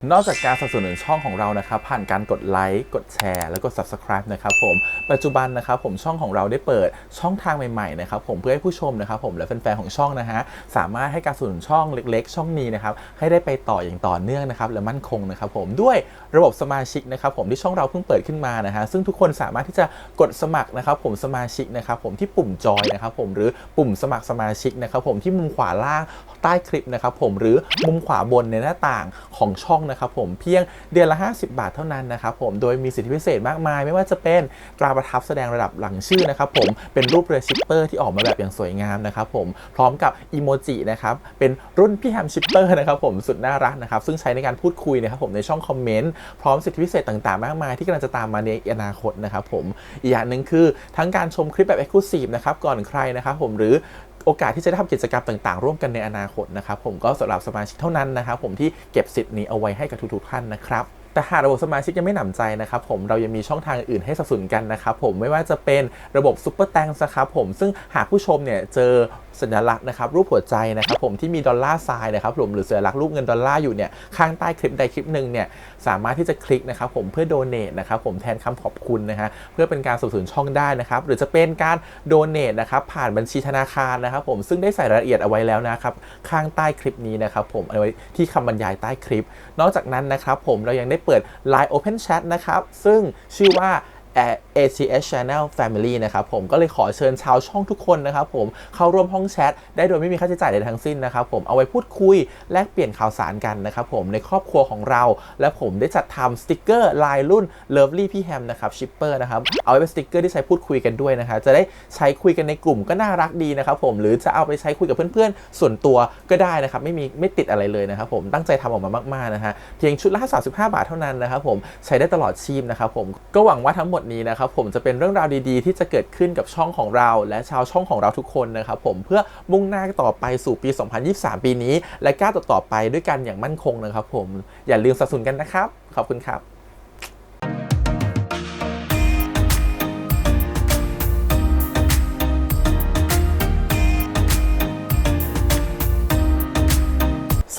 นอกจากการสนับสนุนช่องของเรานะครับผ่านการกดไลค์กดแชร์แล้วก็ Subscribe นะครับผมปัจจุบันนะครับผมช่องของเราได้เปิดช่องทางใหม่ๆนะครับผมเพื่อให้ผู้ชมนะครับผมและแฟนๆของช่องนะฮะสามารถให้การสนับสนุนช่องเล็กๆช่องนี้นะครับให้ได้ไปต่ออย่างต่อเนื่องนะครับและมั่นคงนะครับผมด้วยระบบสมาชิกนะครับผมที่ช่องเราเพิ่งเปิดขึ้นมานะฮะซึ่งทุกคนสามารถที่จะกดสมัครนะครับผมสมาชิกนะครับผมที่ปุ่มจอยนะครับผมหรือปุ่มสมัครสมาชิกนะครับผมที่มุมขวาล่างใต้คลิปนะครับผมหรือมุมขวาบนในหน้าต่างของช่องนะครับผมเพียงเดือนละ50 บาทเท่านั้นนะครับผมโดยมีสิทธิพิเศษมากมายไม่ว่าจะเป็นตราประทับแสดงระดับหลังชื่อนะครับผมเป็นรูปเรือชิปเปอร์ที่ออกมาแบบอย่างสวยงามนะครับผมพร้อมกับอีโมจินะครับเป็นรุ่นพี่แฮมชิปเปอร์นะครับผมสุดน่ารักนะครับซึ่งใช้ในการพูดคุยนะครับผมในช่องคอมเมนต์พร้อมสิทธิพิเศษต่างๆมากมายที่กำลังจะตามมาในอนาคตนะครับผมอีกอย่างหนึ่งคือทั้งการชมคลิปแบบ Exclusive นะครับก่อนใครนะครับผมหรือโอกาสที่จะได้ทำกิจกรรมต่างๆร่วมกันในอนาคตนะครับผมก็สำหรับสมาชิกเท่านั้นนะครับผมที่เก็บสิทธิ์นี้เอาไว้ให้กับทุกๆท่านนะครับแต่หากระบบสมาชิกยังไม่หนำใจนะครับผมเรายังมีช่องทางอื่นให้สนับสนุนกันนะครับผมไม่ว่าจะเป็นระบบซุปเปอร์แตงนะครับผมซึ่งหากผู้ชมเนี่ยเจอสัญลักษณ์นะครับรูปหัวใจนะครับผมที่มีดอลลาร์ไซน์นะครับผมหรือสัญลักษณ์รูปเงินดอลลาร์อยู่เนี่ยข้างใต้คลิปใดคลิปหนึ่งเนี่ยสามารถที่จะคลิกนะครับผมเพื่อโดเนทนะครับผมแทนคำขอบคุณนะฮะเพื่อเป็นการสนับสนุนช่องได้นะครับหรือจะเป็นการโดเนทนะครับผ่านบัญชีธนาคารนะครับผมซึ่งได้ใส่รายละเอียดเอาไว้แล้วนะครับข้างใต้คลิปนี้นะครับผมเอาไว้ที่คำบรรยายใต้คลิปนอกจากนั้นนะครับผมเรายังได้เปิด Line Open Chat นะครับซึ่งชื่อว่า ATS Channel Family นะครับผมก็เลยขอเชิญชาวช่องทุกคนนะครับผมเข้าร่วมห้องแชทได้โดยไม่มีค่าใช้จ่ายใดทั้งสิ้นนะครับผมเอาไว้พูดคุยแลกเปลี่ยนข่าวสารกันนะครับผมในครอบครัวของเราและผมได้จัดทำสติกเกอร์ลายรุ่น Lovely พี่แฮมนะครับชิปเปอร์นะครับเอาไว้เป็นสติกเกอร์ที่ใช้พูดคุยกันด้วยนะครับจะได้ใช้คุยกันในกลุ่มก็น่ารักดีนะครับผมหรือจะเอาไปใช้คุยกับเพื่อนๆส่วนตัวก็ได้นะครับไม่ติดอะไรเลยนะครับผมตั้งใจทำออกมามากๆนะฮะเพียงชุดละ35 บาทเท่านั้นนะครับผมใช้ได้ตลอดชีพนะครับผมก็หวังว่าทั้งหมดนี้นะครับผมจะเป็นเรื่องราวดีๆที่จะเกิดขึ้นกับช่องของเราและชาวช่องของเราทุกคนนะครับผมเพื่อมุ่งหน้าต่อไปสู่ปี 2023 ปีนี้และก้าวต่อไปด้วยกันอย่างมั่นคงนะครับผมอย่าลืมสนับสนุนกันนะครับขอบคุณครับ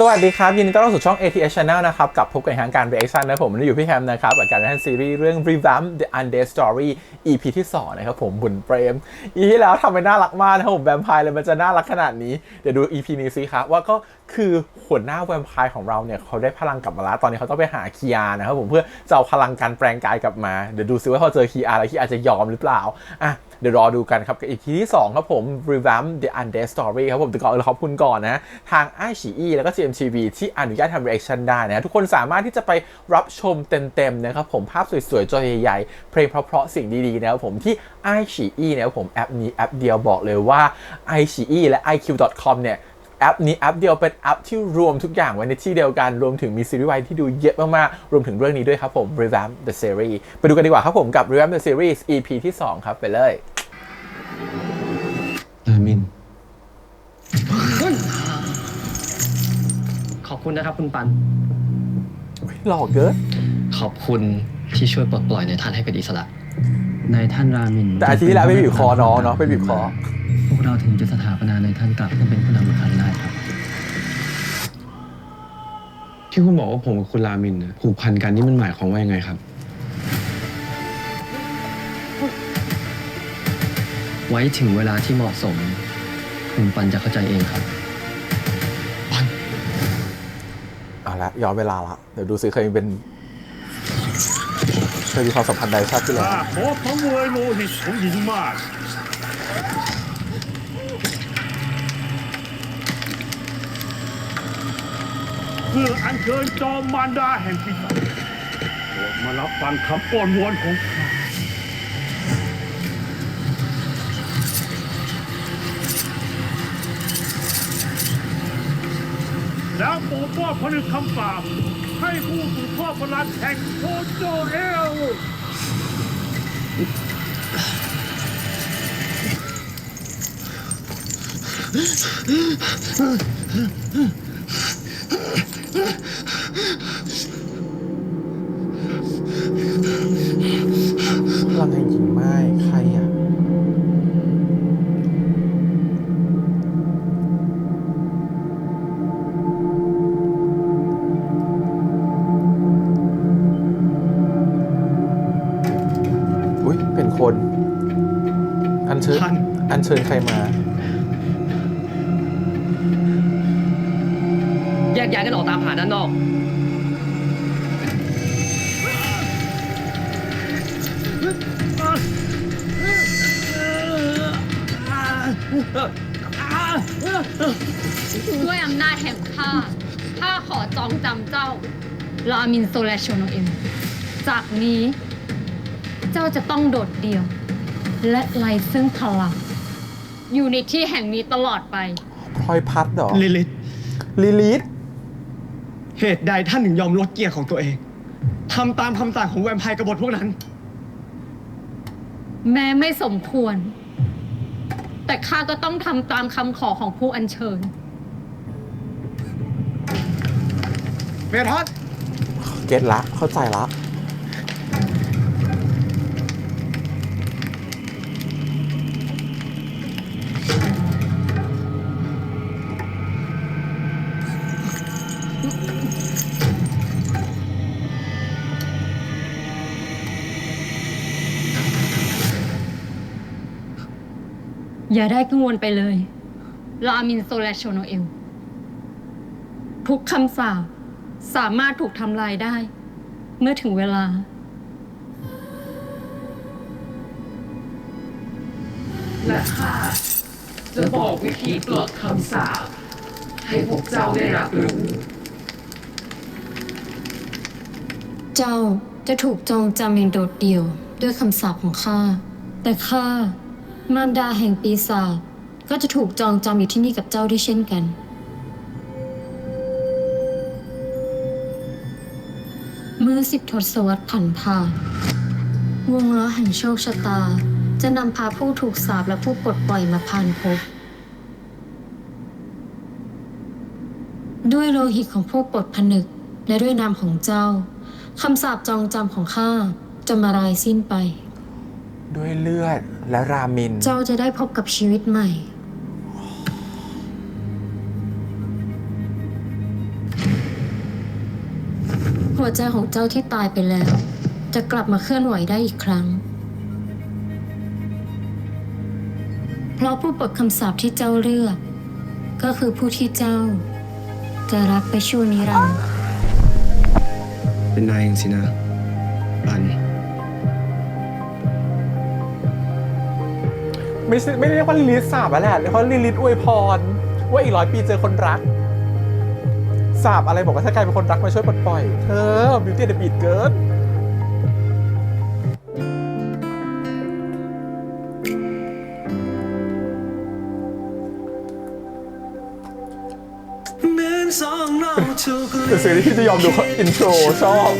สวัสดีครับยินดีต้อนรับสู่ช่อง ATS Channel นะครับกับพบกับทางการ reaction นะผมอยู่พี่แฮมนะครับกับการ reaction ซีรีส์เรื่อง Revamp The Undead Story EP ที่ 2 นะครับผมบุญเปรม EP ที่แล้วทำไปน่ารักมากนะครับผมแวมไพร์เลยมันจะน่ารักขนาดนี้เดี๋ยวดู EP นี้สิครับว่าก็คือหัวหน้าแวมไพร์ของเราเนี่ยเขาได้พลังกลับมาแล้วตอนนี้เขาต้องไปหาคีอานะครับผมเพื่อจะเอาพลังการแปลงกายกลับมาเดี๋ยวดูซิว่าพอเจอคีอาแล้วคีอาจะยอมหรือเปล่าอ่ะเดี๋ยวรอดูกันครับกับ EP ที่ 2 ครับผม Revamp The Undead Story ครับผมแต่ก่อนขอบคุณก่อนนะทาง iQIYI แล้วก็ GMTV ที่อนุญาตทำ reaction ได้นะทุกคนสามารถที่จะไปรับชมเต็มๆนะครับผมภาพสวยๆจอใหญ่ๆเพลงเพราะๆสิ่งดีๆนะครับผมที่ iQIYI นะครับผมแอปนี้แอปเดียวบอกเลยว่า iQIYI และ iq.com เนี่ยแอปนี้แอปเดียวเป็นแอปที่รวมทุกอย่างไว้ในที่เดียวกันรวมถึงมีซีรีส์วายที่ดูเยอะมากๆรวมถึงเรื่องนี้ด้วยครับผม Revamp the Series ไปดูกันดีกว่าครับผมกับ Revamp the Series EP ที่ 2 ครับไปเลยอามินขอบคุณนะครับคุณปัน หล่อเกินขอบคุณที่ช่วยปลดปล่อยในท่านให้เป็นอิสระ นายท่านรามินแต่อาทิตย์ที่แล้วไปบีบคอน้องเนาะไปบีบคอพวกเราถึงจะสถาปนานายท่านกลับขึ้นเป็นผู้นำอีกครั้งได้ครับที่คุณบอกว่าผมกับคุณรามินผูกพันกันนี่มันหมายความว่ายังไงครับไว้ถึงเวลาที่เหมาะสมคุณปันจะเข้าใจเองครับเอาละย้อนเวลาละเดี๋ยวดูสิเคยมีความสัมพันธ์ใดชาติที่แล้วขอสังเวยโลหิตของหญิงมากเพื่ออัญเชิญจอมมารดาแห่งปีศาจโปรดมารับฟังคำอ้อนวอนของข้าแล้วโปรดมอบผนึกคำสาปให้ผู้สืบทอดพลังแห่งโคโจเอลพลังแห่งหญิงไม้ใครอ่ะ คนอัญเชิญ ท่าน อัญเชิญใครมา แยกย้ายกันออกตามหาด้านนอก ด้วยอำนาจแห่งข้า ข้าขอจองจำเจ้า ลามินโซแลชโนเอม จากนี้ เจ้าจะต้องโดดเดี่ยว และไร้ซึ่งพลัง อยู่ในที่แห่งนี้ตลอดไป พลอยพัดเหรอ ลิลิต ลิลิท เหตุใดท่านถึงยอมลดเกียรติของตัวเองทำตามคำสั่งของแวมไพร์กบฏพวกนั้น แม้ไม่สมควร แต่ข้าก็ต้องทำตามคำขอของผู้อัญเชิญ เมทัศ เก็ตละ เข้าใจละ อย่าได้กังวลไปเลย ลามินโซแลชโนเอล ทุกคำสาปสามารถถูกทำลายได้ เมื่อถึงเวลา และข้าจะบอกวิธีปลดคำสาปให้พวกเจ้าได้รับรู้ เจ้าจะถูกจองจำอย่างโดดเดี่ยวด้วยคำสาปของข้า แต่ข้ามารดาแห่งปีศาจก็จะถูกจองจำอยู่ที่นี่กับเจ้าด้วยเช่นกัน เมื่อ10 ทศวรรษผ่าน วงล้อแห่งโชคชะตา จะนำพาผู้ถูกสาปและผู้ปลดปล่อยมาผ่านพบ ด้วยโลหิตของผู้ปลดผนึกและด้วยนามของเจ้าคำสาปจองจำของข้าจะมารายสิ้นไป ด้วยเลือดและรามิน เจ้าจะได้พบกับชีวิตใหม่ หัวใจของเจ้าที่ตายไปแล้ว จะกลับมาเคลื่อนไหวได้อีกครั้ง เพราะผู้ปลดคำสาปที่เจ้าเลือก ก็คือผู้ที่เจ้า จะรักไปชั่วนิรันดร์ เป็นนายเองสินะปัน ไม่ได้เรียกว่าลิลิทสาบอะแหละเรียกว่าลิลิทอวยพร ว่าอีก100 ปีเจอคนรัก สาบอะไรบอกว่าถ้ากลายเป็นคนรักมาช่วยปลดปล่อย เธอบิวตี้เดอะบีทเกิน เป็นสิ่งที่จะยอมดูอินโทรชอบ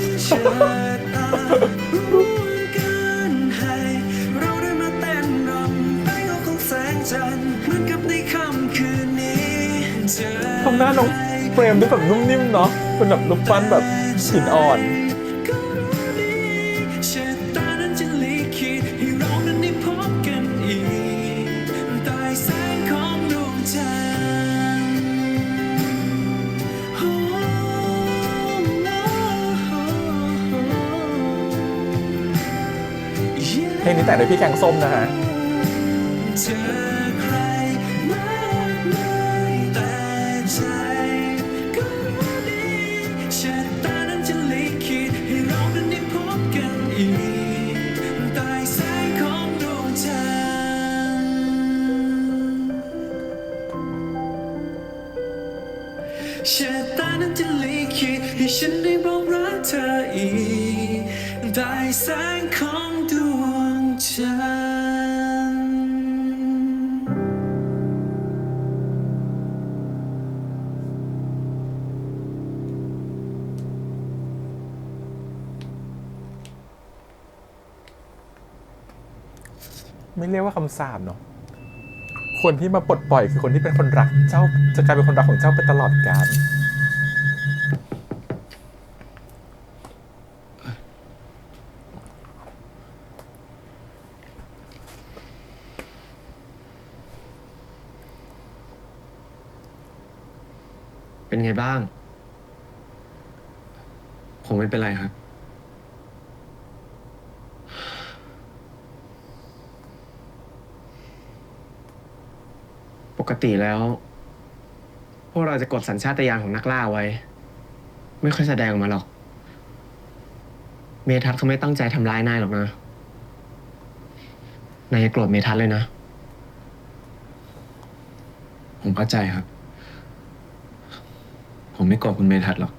ทำหน้าน้องเฟรมด้วยแบบนุ่มนิ่มเนาะเป็นแบบลูกปั้นแบบหินอ่อน เพลงนี้แต่งโดยพี่แกงส้มนะฮะ ชะตานั้นจะลิขิตให้ฉันได้บอกรักเธออีกได้แสงของดวงจันทร์ ไม่เรียกว่าคำสาปเนาะ คนที่มาปลดปล่อยคือคนที่เป็นคนรักเจ้า จะกลายเป็นคนรักของเจ้าไปตลอดกาล เป็นไงบ้าง ผมไม่เป็นไรครับ ปกติแล้ว พวกเราจะกดสัญชาตญาณของนักล่าไว้ ไม่ค่อยแสดงออกมาหรอก เมทัศน์เขาไม่ตั้งใจทำร้ายนายหรอกนะ นายอย่าโกรธเมทัศน์เลยนะ ผมเข้าใจครับ ผมไม่โกรธคุณเมทัศน์หรอก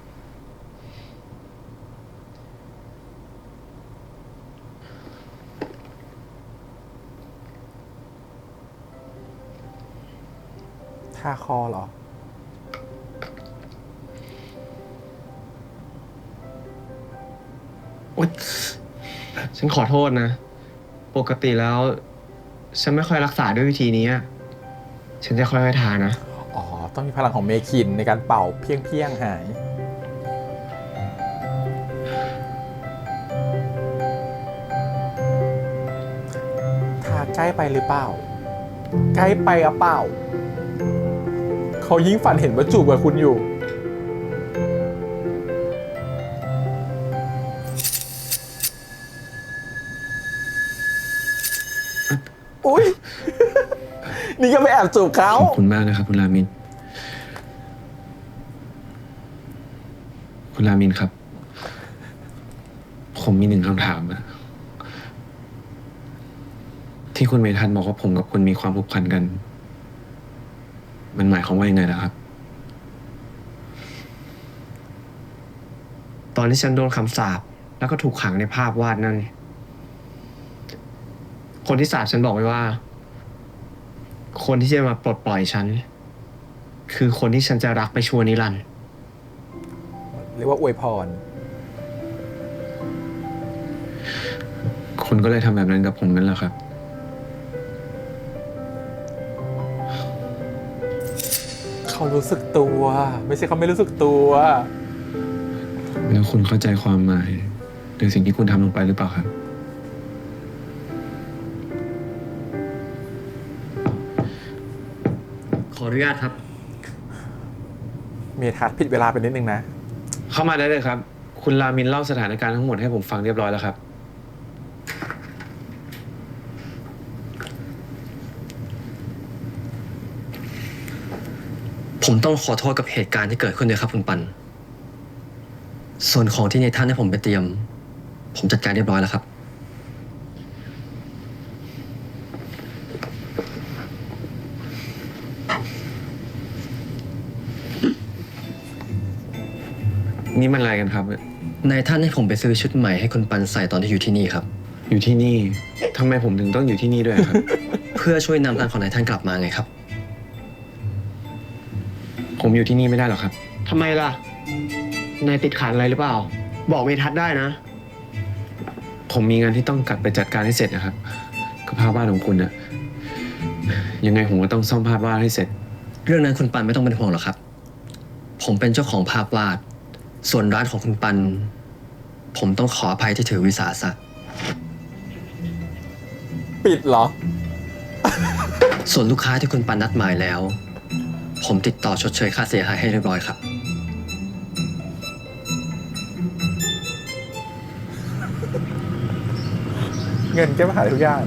ท่าคอเหรอ โอ๊ยฉันขอโทษนะ ปกติแล้ว ฉันไม่ค่อยรักษาด้วยวิธีนี้อะฉันจะค่อยๆทานะ อ๋อ ต้องมีพลังของเมคินในการเป่าเพียงหาย ทาใกล้ไปหรือเปล่า ใกล้ไปอะเปล่า เขายิ่งฝันเห็นว่าจูบกับคุณอยู่ อุ๊ย นี่ก็ไปแอบจูบเขา ขอบคุณมากนะครับ คุณรามิน คุณรามินครับ ผมมีหนึ่งคำถามอะที่คุณเมทัศน์บอกว่าผมกับคุณมีความผูกพันกัน มันหมายความว่ายังไงล่ะครับ ตอนที่ฉันโดนคำสาปแล้วก็ถูกขังในภาพวาดนั่น คนที่สาปฉันบอกไว้ว่า คนที่จะมาปลดปล่อยฉัน คือคนที่ฉันจะรักไปชั่วนิรันดร์ เรียกว่าอวยพร คุณก็เลยทำแบบนั้นกับผมนั่นแหละครับ เขารู้สึกตัว ไม่ใช่เขาไม่รู้สึกตัว แล้วคุณเข้าใจความหมายหรือสิ่งที่คุณทำลงไปหรือเปล่าครับ ขออนุญาตครับ เมทัศน์ผิดเวลาไปนิดนึงนะ เข้ามาได้เลยครับ คุณรามินเล่าสถานการณ์ทั้งหมดให้ผมฟังเรียบร้อยแล้วครับ ผมต้องขอโทษกับเหตุการณ์ที่เกิดขึ้นด้วยครับคุณปัน ส่วนของที่ในท่านให้ผมไปเตรียม ผมจัดการเรียบร้อยแล้วครับ นี่มันอะไรกันครับ นายท่านให้ผมไปซื้อชุดใหม่ให้คุณปันใส่ตอนที่อยู่ที่นี่ครับ อยู่ที่นี่ทำไมผมถึงต้องอยู่ที่นี่ด้วยครับ เพื่อช่วยนำร่างของนายท่านกลับมาไงครับ ผมอยู่ที่นี่ไม่ได้หรอกครับ ทำไมล่ะ นายติดขัดอะไรหรือเปล่า บอกเมทัศน์ได้นะ ผมมีงานที่ต้องกลับไปจัดการให้เสร็จนะครับกับภาพวาดของคุณอะยังไงผมก็ต้องซ่อมภาพวาดให้เสร็จ เรื่องนั้นคุณปันไม่ต้องเป็นห่วงหรอกครับ ผมเป็นเจ้าของภาพวาด ส่วนร้านของคุณปัน ผมต้องขออภัยที่ถือวิสาสะ ปิดเหรอ ส่วนลูกค้าที่คุณปันนัดหมายแล้ว ผมติดต่อชดเชยค่าเสียหายให้เรียบร้อยครับ เงินแก้ปัญหาทุกอย่าง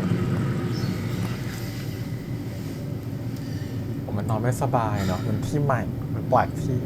มันนอนไม่สบายเนาะ มันที่ใหม่ มันแปลกที่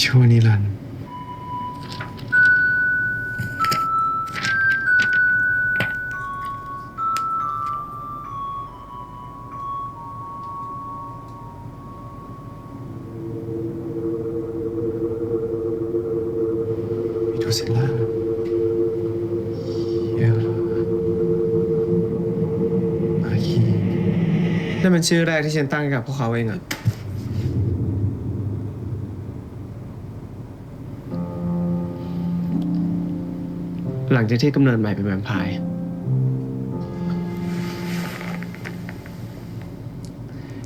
ชั่วนิรันดร์มิโทซิลล่าเยลมาคี นั่นเป็นชื่อแรกที่ฉันตั้งให้กับพวกเขาเองอะ หลังจากที่กำเนิดใหม่เป็นแวมไพร์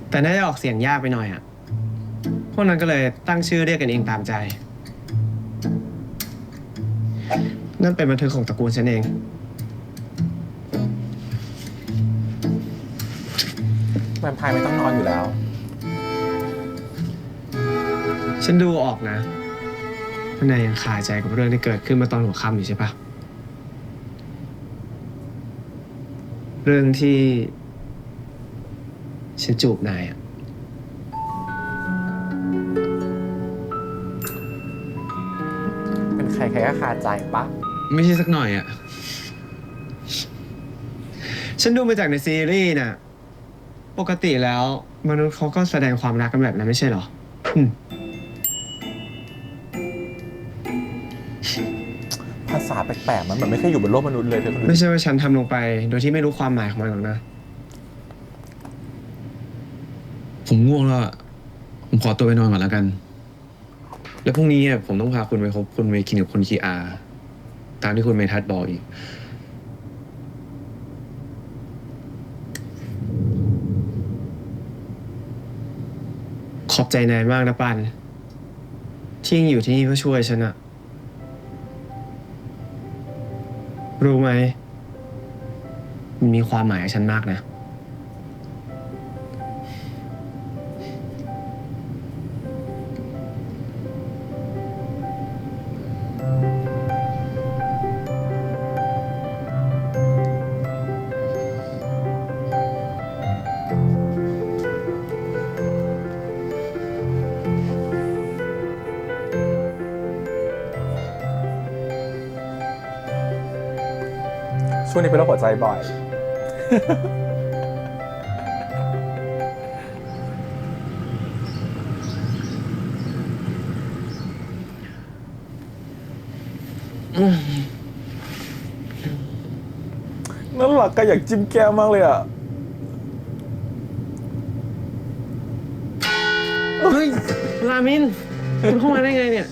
แต่น่าจะออกเสียงยากไปหน่อยอ่ะ พวกนั้นก็เลยตั้งชื่อเรียกกันเองตามใจ นั่นเป็นบันทึกของตระกูลฉันเอง แวมไพร์ไม่ต้องนอนอยู่แล้ว ฉันดูออกนะว่านายยังคาใจกับเรื่องที่เกิดขึ้นมาตอนหัวค่ำอยู่ใช่ปะเรื่องที่ฉันจูบนายอ่ะ เป็นใครก็คาใจปะ ไม่ใช่สักหน่อยอ่ะ ฉันดูมาจากในซีรีส์น่ะ ปกติแล้วมนุษย์เขาก็แสดงความรักกันแบบนั้นไม่ใช่เหรอ ภาษาแปลกๆมันเหมือนไม่เคยอยู่บนโลกมนุษย์เลยเธอคนดู ไม่ใช่ว่าฉันทำลงไป โดยที่ไม่รู้ความหมายของมันหรอกนะ ผมง่วงแล้วอะผมขอตัวไปนอนก่อนแล้วกัน แล้วพรุ่งนี้ผมต้องพาคุณไปพบคุณเมคินกับคุณคีอา ตามที่คุณเมทัศน์บอกอีก ขอบใจนายมากนะปัน ที่ยังอยู่ที่นี่เพื่อช่วยฉันอะรู้ไหม มันมีความหมายกับฉันมากนะ ช่วงนี้เป็นโรคหัวใจบ่อย น่ารักก็อยากจิ้มแก้มมากเลยอ่ะ เฮ้ย รามิน คุณเข้ามาได้ไงเนี่ย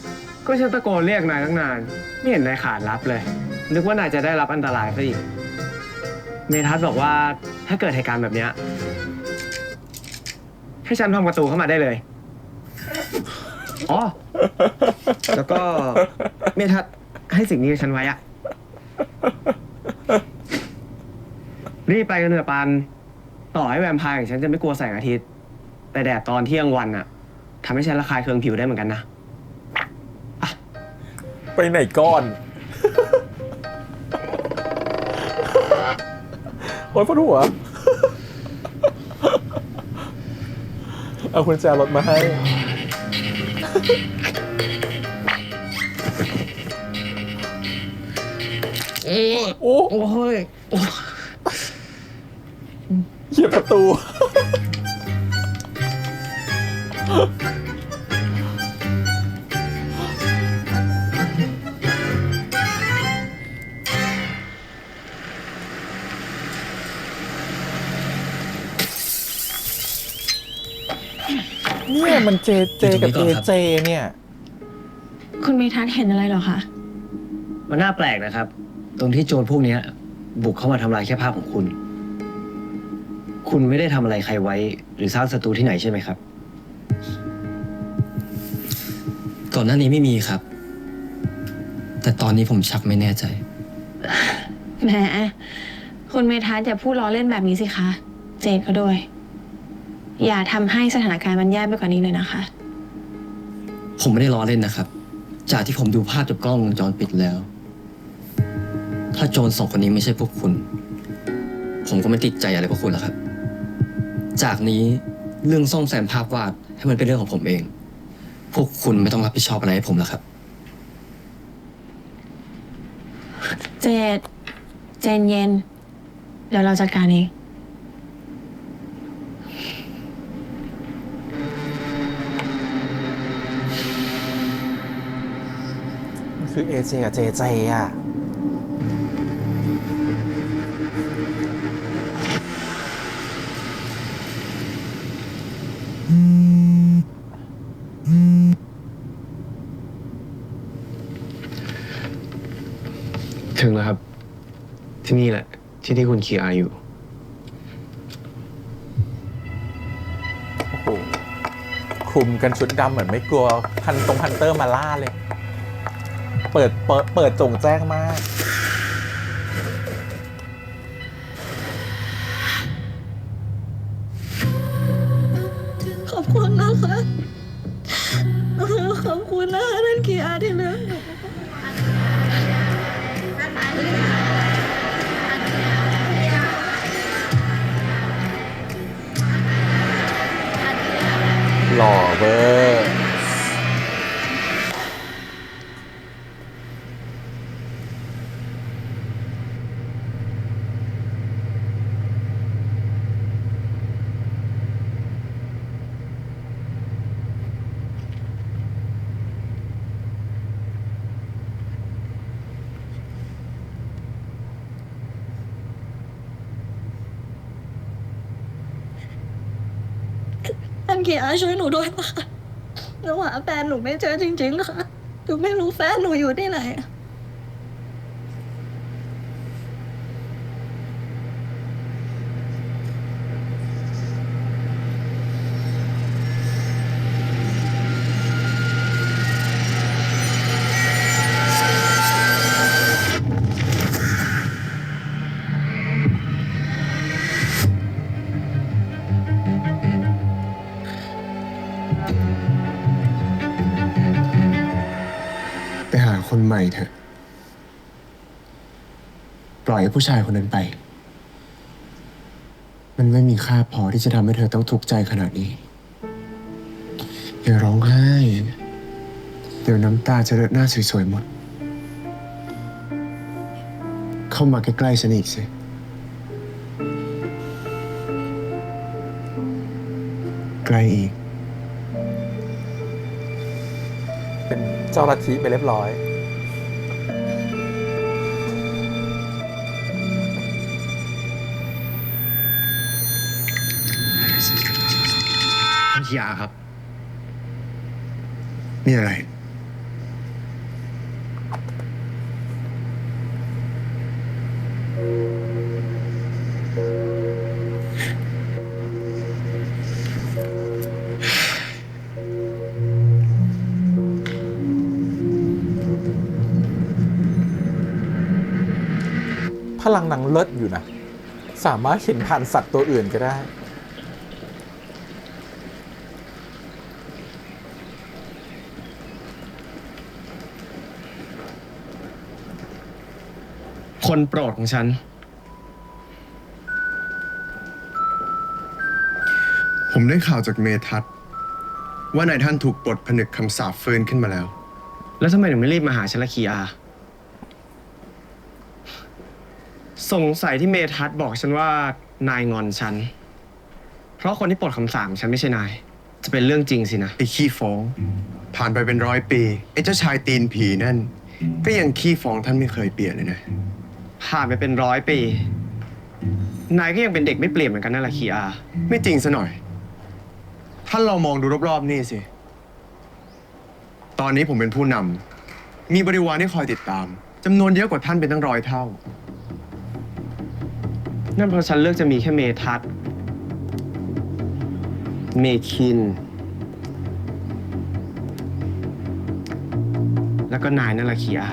ก็ฉันตะโกนเรียกนายตั้งนาน ไม่เห็นนายขานรับเลย นึกว่านายจะได้รับอันตรายซะอีก เมทัศน์บอกว่าถ้าเกิดเหตุการณ์แบบเนี้ยให้ฉันพังประตูเข้ามาได้เลย อ๋อ แล้วก็เมทัศน์ให้สิ่งนี้กับฉันไว้อะรีบไปกันเถอะปัน ต่อให้แวมไพร์ของฉันจะไม่กลัวแสงอาทิตย์ แต่แดดตอนเที่ยงวันอะทำให้ฉันระคายเคืองผิวได้เหมือนกันนะ ไปไหนก่อน โอ๊ยปวดหัว เอาคุณแจรถมาให้ โอ้ โอ้ย เหยียบประตู เนี่ยมันเจกับเอเจเนี่ย คุณเมทัศน์เห็นอะไรเหรอคะ มันน่าแปลกนะครับ ตรงที่โจรพวกเนี้ยบุกเข้ามาทำลายแค่ภาพของคุณ คุณไม่ได้ทำอะไรใครไว้ หรือสร้างศัตรูที่ไหนใช่ไหมครับ ก่อนหน้านี้ไม่มีครับ แต่ตอนนี้ผมชักไม่แน่ใจ แหม คุณเมทัศน์อย่าพูดล้อเล่นแบบนี้สิคะ เจนก็ด้วย อย่าทำให้สถานการณ์มันแย่ไปกว่านี้เลยนะคะ ผมไม่ได้ล้อเล่นนะครับ จากที่ผมดูภาพจากกล้องวงจรปิดแล้ว ถ้าโจรสองคนนี้ไม่ใช่พวกคุณ ผมก็ไม่ติดใจอะไรพวกคุณแล้วครับ จากนี้เรื่องซ่อมแซมภาพวาดให้มันเป็นเรื่องของผมเอง พวกคุณไม่ต้องรับผิดชอบอะไรให้ผมแล้วครับ เจนเจนเย็น เดี๋ยวเราจัดการเอง คือเอเจกับเจเจอ่ะ ค ถึงแล้วครับ ที่นี่แหละ ที่คุณคีอาอยู่ โอ้โหคลุมกันชุดดำเหมือนไม่กลัวฮันเตอร์มาล่าเลย เปิดจงแจ้งมาก ขอบคุณนะคะ ขอบคุณนะคะท่านคีอาที่เลือกหนู หล่อเบอร์ ท่านคีอาช่วยหนูด้วยนะคะหนูหาแฟนหนูไม่เจอจริงๆค่ะหนูไม่รู้แฟนหนูอยู่ที่ไหน ไปหาคนใหม่เถอะ ปล่อยให้ผู้ชายคนนั้นไป มันไม่มีค่าพอที่จะทำให้เธอต้องทุกข์ใจขนาดนี้ อย่าร้องไห้ เดี๋ยวน้ำตาจะเลอะหน้าสวยๆหมด เข้ามาใกล้ๆฉันอีกสิ ใกล้อีก เป็นเจ้าลัทธิไปเรียบร้อย ท่านคีอาครับ นี่อะไร พลังนางเลิศอยู่นะ สามารถเห็นผ่านสัตว์ตัวอื่นก็ได้ คนโปรดของฉัน ผมได้ข่าวจากเมทัศน์ว่านายท่านถูกปลดผนึกคำสาปฟื้นขึ้นมาแล้ว แล้วทำไมถึงไม่รีบมาหาฉันละคีอา สงสัยที่เมทัศน์บอกฉันว่านายงอนฉัน เพราะคนที่ปลดคำสาปของฉันไม่ใช่นาย จะเป็นเรื่องจริงสินะ ไอ้ขี้ฟ้อง ผ่านไปเป็น100 ปี ไอ้เจ้าชายตีนผีนั่น ก็ยังขี้ฟ้องท่านไม่เคยเปลี่ยนเลยนะ ผ่านไปเป็น100 ปี นายก็ยังเป็นเด็กไม่เปลี่ยนเหมือนกันนั่นแหละคีอา ไม่จริงซะหน่อย ท่านลองมองดูรอบๆนี่สิ ตอนนี้ผมเป็นผู้นำมีบริวารที่คอยติดตามจำนวนเยอะกว่าท่านเป็นตั้ง100 เท่า นั่นเพราะฉันเลือกจะมีแค่เมทัศน์เมคิน แล้วก็นายนั่นแหละคีอา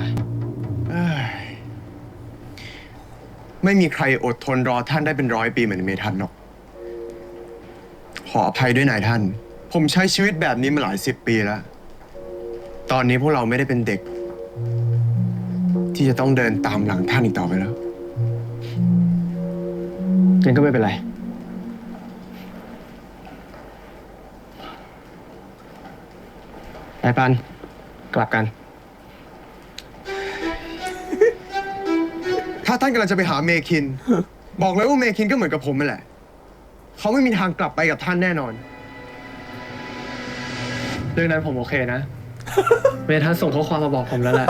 เอ้ยไม่มีใครอดทนรอท่านได้เป็น100 ปีเหมือนเมทัศน์หรอก ขออภัยด้วยนายท่าน ผมใช้ชีวิตแบบนี้มาหลาย10 ปีแล้ว ตอนนี้พวกเราไม่ได้เป็นเด็ก ที่จะต้องเดินตามหลังท่านอีกต่อไปแล้ว งั้นก็ไม่เป็นไร ไปปัน กลับกัน ถ้าท่านกำลังจะไปหาเมคิน บอกเลยว่าเมคินก็เหมือนกับผมนั่นแหละ เขาไม่มีทางกลับไปกับท่านแน่นอน เรื่องนั้นผมโอเคนะ เมทัศน์ส่งข้อความมาบอกผมแล้วแหละ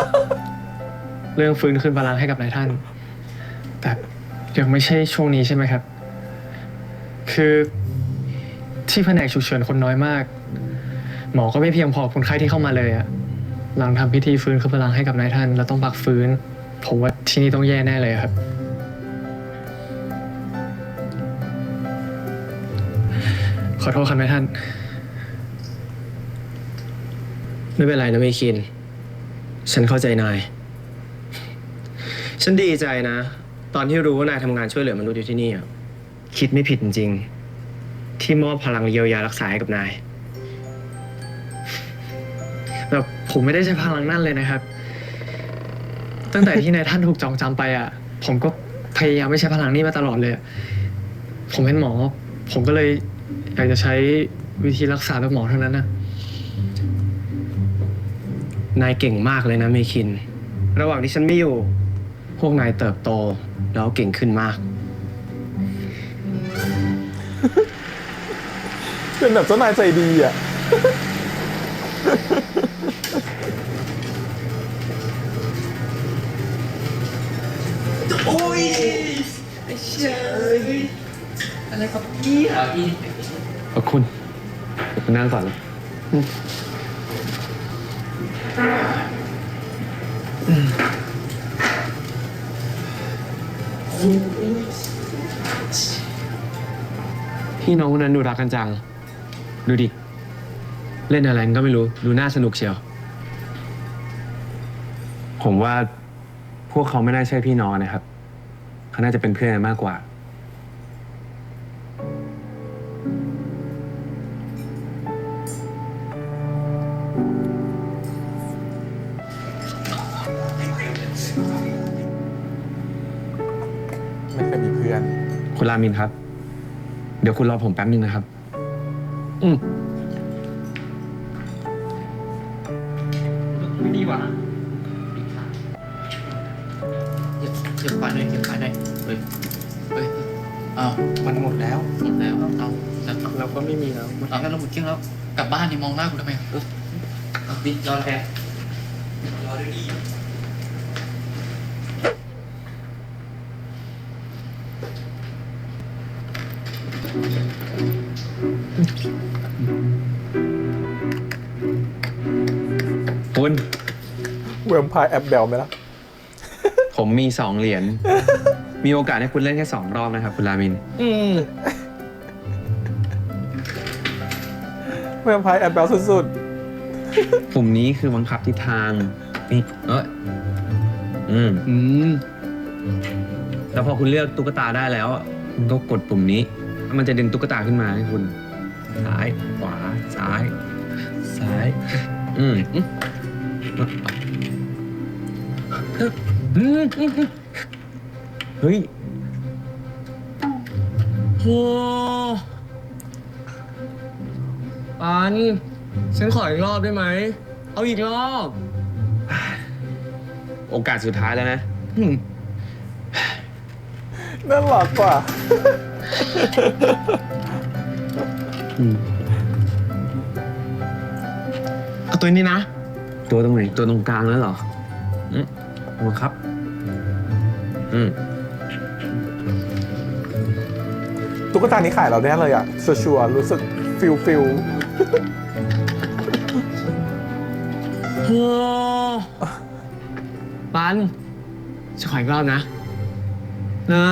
เรื่องฟื้นคืนบาลานซ์ให้กับนายท่าน แต่ยังไม่ใช่ช่วงนี้ใช่ไหมครับ คือที่แผนกฉุกเฉินคนน้อยมาก หมอก็ไม่เพียงพอคนไข้ที่เข้ามาเลยอะหลังทำพิธีฟื้นคืนบาลานซ์ให้กับนายท่านแล้วต้องพักฟื้น ผมว่าที่นี่ต้องแย่แน่เลยครับ ขอโทษครับนายท่าน ไม่เป็นไรนะเมคิน ฉันเข้าใจนาย ฉันดีใจนะ ตอนที่รู้ว่านายทำงานช่วยเหลือมนุษย์อยู่ที่นี่อะคิดไม่ผิดจริงๆที่มอบพลังเยียวยารักษาให้กับนายแต่ผมไม่ได้ใช้พลังนั่นเลยนะครับ ตั้งแต่ที่นายท่านถูกจองจำไปอ่ะ ผมก็พยายามไม่ใช้พลังนี้มาตลอดเลย ผมเป็นหมอ ผมก็เลยอยากจะใช้วิธีรักษาแบบหมอเท่านั้นนะนายเก่งมากเลยนะเมคิน ระหว่างที่ฉันไม่อยู่ พวกนายเติบโตแล้วเก่งขึ้นมาก เป็นแบบเจ้านายใจดีอ่ะ ขอบคุณคุณนั่งก่อนเลยพี่น้องคนนั้นดูรักกันจัง ดูดิ เล่นอะไรกันก็ไม่รู้ ดูน่าสนุกเชียว ผมว่าพวกเขาไม่น่าใช่พี่น้องนะครับ เขาน่าจะเป็นเพื่อนกันมากกว่า ไม่เคยมีเพื่อน คุณรามินครับ เดี๋ยวคุณรอผมแป๊บนึงนะครับ ไม่ดีว่ะ เก็บไฟหน่อยเก็บไฟหน่อยเฮ้ยอ้าว มันหมดแล้ว หมดแล้วเอาแล้ว เราก็ไม่มีแล้ว เอางั้นเราหมดเที่ยงแล้ว กลับบ้านนี่มองหน้ากูทำไมเอาดิรอแทนรอด้วยดี คุณ เวมไพร์แอปเบลไหมล่ะ ผมมี2 เหรียญ มีโอกาสให้คุณเล่นแค่2 รอบนะครับ คุณรามิน เวมไพร์แอปเบลสุด ปุ่มนี้คือบังคับทิศทาง นี่แล้วพอคุณเลือกตุ๊กตาได้แล้วอ่ะคุณก็กดปุ่มนี้ มันจะดึงตุ๊กตาขึ้นมาให้คุณ ซ้าย ขวา ซ้าย ซ้าย เฮ้ย โอ้ปัน ฉันขออีกรอบได้ไหม เอาอีกรอบ โอกาสสุดท้ายแล้วนะ ๆ น่ารักกว่า เอาตัวนี้นะ ตัวตรงไหน ตัวตรงกลางแล้วเหรอมาครับ ตุ๊กตานี้ขายเราแน่เลยอ่ะ ชัวร์ๆรู้สึกฟิล โอ้ปันฉันขออีกรอบนะ นะ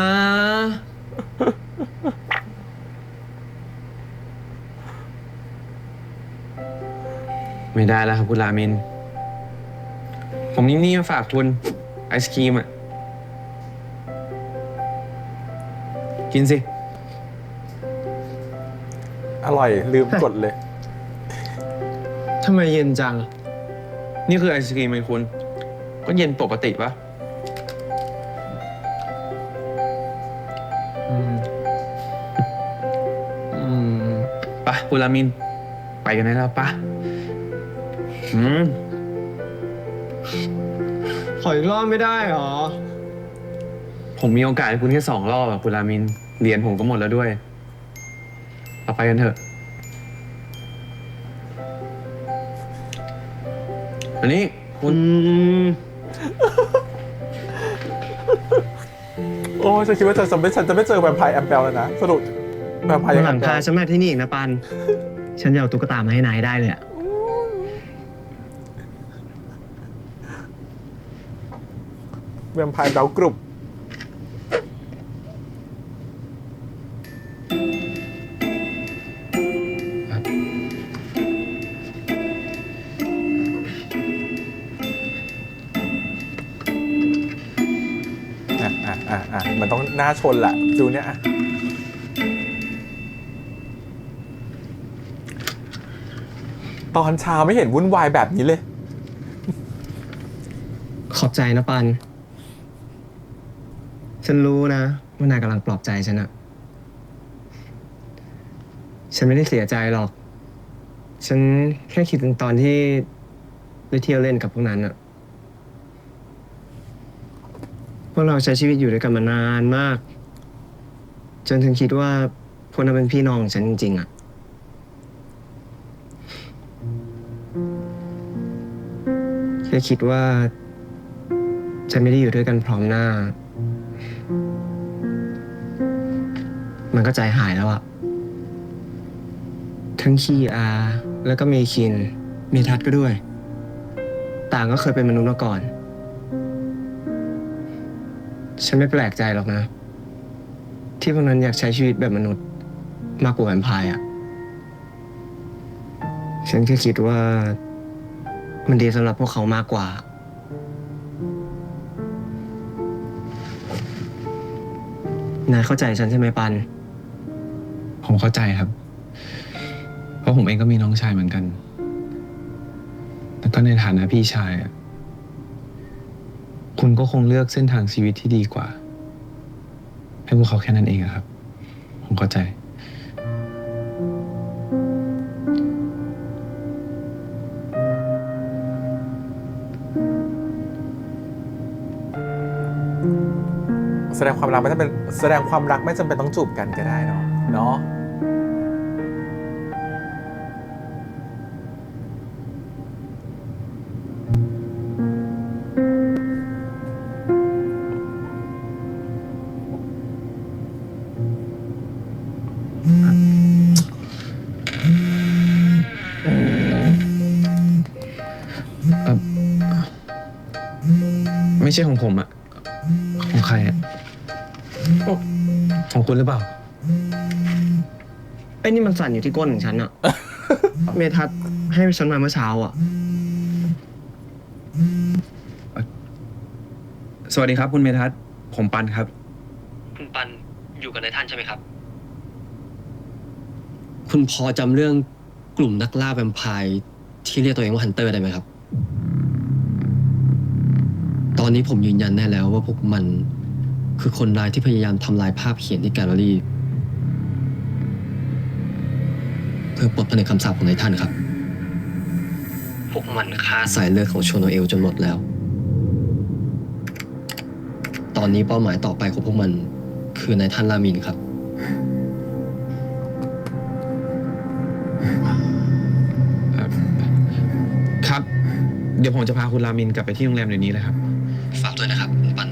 ไม่ได้แล้วครับคุณรามิน ผมนี่มาฝากคุณไอศครีมอ่ะ กินสิ อร่อยลืมกดเลย ทำไมเย็นจัง นี่คือไอศครีมไหมคุณ ก็เย็นปกติปะไปะคุณรามิน ไปกันได้แล้วปะขออีกรอบไม่ได้หรอ ผมมีโอกาสให้คุณแค่2 รอบอะคุณรามิน เหรียญผมก็หมดแล้วด้วยเอาไปกันเถอะ อันนี้คุณ โอ้ฉันคิดว่าฉันจะไม่เจอแวมไพร์แอปเบลแล้วนะ สรุปแวมไพร์ยัง หลัง แอปเบ พา ล ฉันมาที่นี่อีกนะปัน ฉันจะเอาตุ๊กตามาให้นายได้เลยอะ อ แวมไพร์เดากรุบมันต้องหน้าชนแหละฟิวเนี้ยตอนเช้าไม่เห็นวุ่นวายแบบนี้เลย ขอบใจนะปัน ฉันรู้นะว่านายกำลังปลอบใจฉันอะฉันไม่ได้เสียใจหรอก ฉันแค่คิดถึงตอนที่ไปเที่ยวเล่นกับพวกนั้นอะพวกเราใช้ชีวิตอยู่ด้วยกันมานานมาก จนถึงคิดว่าพวกนั้นเป็นพี่น้องของฉันจริงๆอะแค่คิดว่าจะไม่ได้อยู่ด้วยกันพร้อมหน้า มันก็ใจหายแล้วอะทั้งคีอาแล้วก็เมคินเมทัศน์ก็ด้วย ต่างก็เคยเป็นมนุษย์มาก่อน ฉันไม่แปลกใจหรอกนะ ที่พวกนั้นอยากใช้ชีวิตแบบมนุษย์มากกว่าแวมไพร์อะฉันแค่คิดว่ามันดีสำหรับพวกเขามากกว่า นายเข้าใจฉันใช่ไหมปัน ผมเข้าใจครับ เพราะผมเองก็มีน้องชายเหมือนกัน แล้วก็ในฐานะพี่ชายอะคุณก็คงเลือกเส้นทางชีวิตที่ดีกว่า ให้พวกเขาแค่นั้นเองอะครับ ผมเข้าใจ แสดงความรักไม่จำเป็นต้องจูบกันก็ได้เนาะไม่ใช่ของผมอะของใครอะของคุณหรือเปล่า ไอ้นี่มันสั่นอยู่ที่ก้นของฉันอะ เมทัศน์ให้ฉันมาเมื่อเช้าอะ สวัสดีครับคุณเมทัศน์ผมปันครับ คุณปันอยู่กับนายท่านใช่ไหมครับ คุณพอจำเรื่องกลุ่มนักล่าแวมไพร์ที่เรียกตัวเองว่าฮันเตอร์ได้ไหมครับ ตอนนี้ผมยืนยันแน่แล้วว่าพวกมันคือคนร้ายที่พยายามทำลายภาพเขียนที่แกลเลอรี่ เพื่อปลดผนึกคำสาปของนายท่านครับ พวกมันฆ่าสายเลือดของโชโนเอลจนหมดแล้ว ตอนนี้เป้าหมายต่อไปของพวกมันคือนายท่านรามินครับ ครับ เดี๋ยวผมจะพาคุณรามินกลับไปที่โรงแรมเดี๋ยวนี้เลยครับ ฝากด้วยนะครับคุณปัน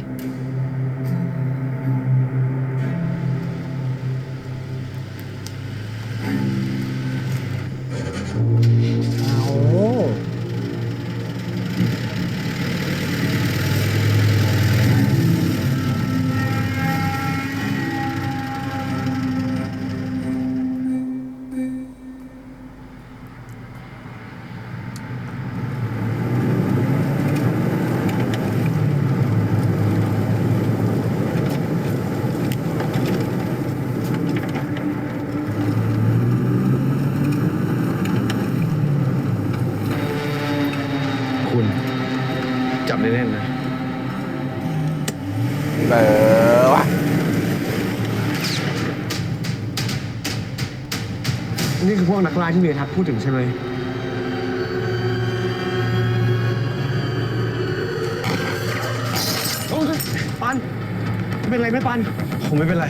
คุณจับแน่นๆนะ ว่ะ นี่คือพวกนักล่าที่เมทัศน์พูดถึงใช่ไหม โอ้ยปัน เป็นไรไหมปัน ผมไม่เป็นไร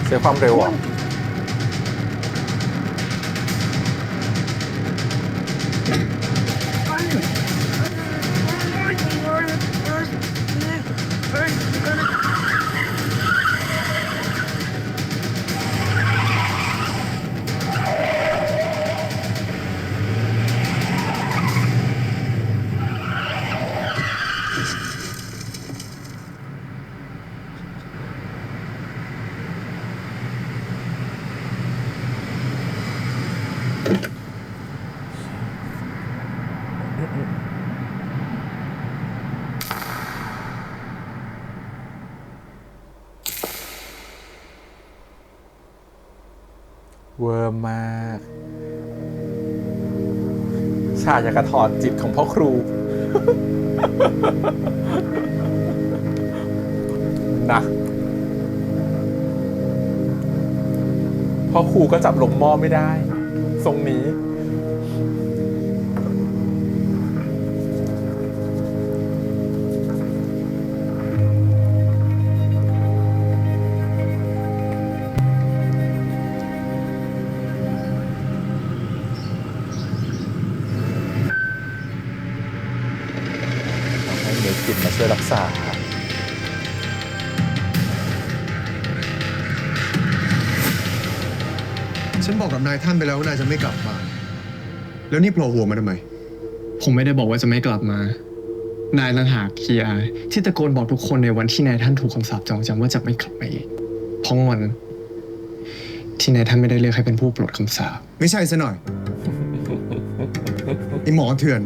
เสียความเร็วอ่ะ เ เวอร์มาก ชาอยากกระถอดจิตของพ่อครู นะ พ่อครูก็จับลงหม้อไม่ได้ ทรงนี้ ให้เมคินมาช่วยรักษา ฉันบอกกับนายท่านไปแล้วว่านายจะไม่กลับมา แล้วนี่โผล่หัวมาทำไม ผมไม่ได้บอกว่าจะไม่กลับมา นายต่างหากคีอาที่ตะโกนบอกทุกคนในวันที่นายท่านถูกคำสาปจองจำว่าจะไม่กลับมาอีกเพราะวันที่นายท่านไม่ได้เลือกให้เป็นผู้ปลดคำสาป ไม่ใช่ซะหน่อย ไอหมอเถื่อน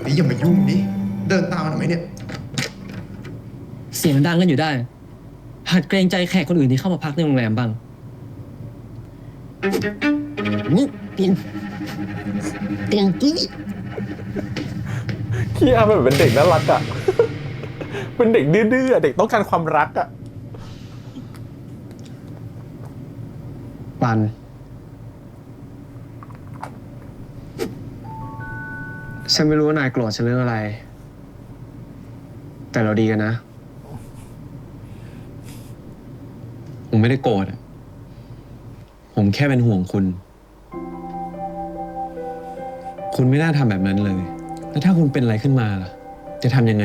ไอ้อย่ามายุ่งดิ เดินตามมาทำไมเนี่ย เสียงดังกันอยู่ได้ หัดเกรงใจแขกคนอื่นที่เข้ามาพักในโรงแรมบ้าง นี่เตียงกี้ ขี้อาแบบเป็นเด็กน่ารักอ่ะ เป็นเด็กดื้อๆอะเด็กต้องการความรักอ่ะ ปัน ฉันไม่รู้ว่านายโกรธฉันเรื่องอะไร แต่เราดีกันนะ ผมไม่ได้โกรธอะผมแค่เป็นห่วงคุณ คุณไม่น่าทำแบบนั้นเลย แล้วถ้าคุณเป็นอะไรขึ้นมาล่ะ จะทำยังไง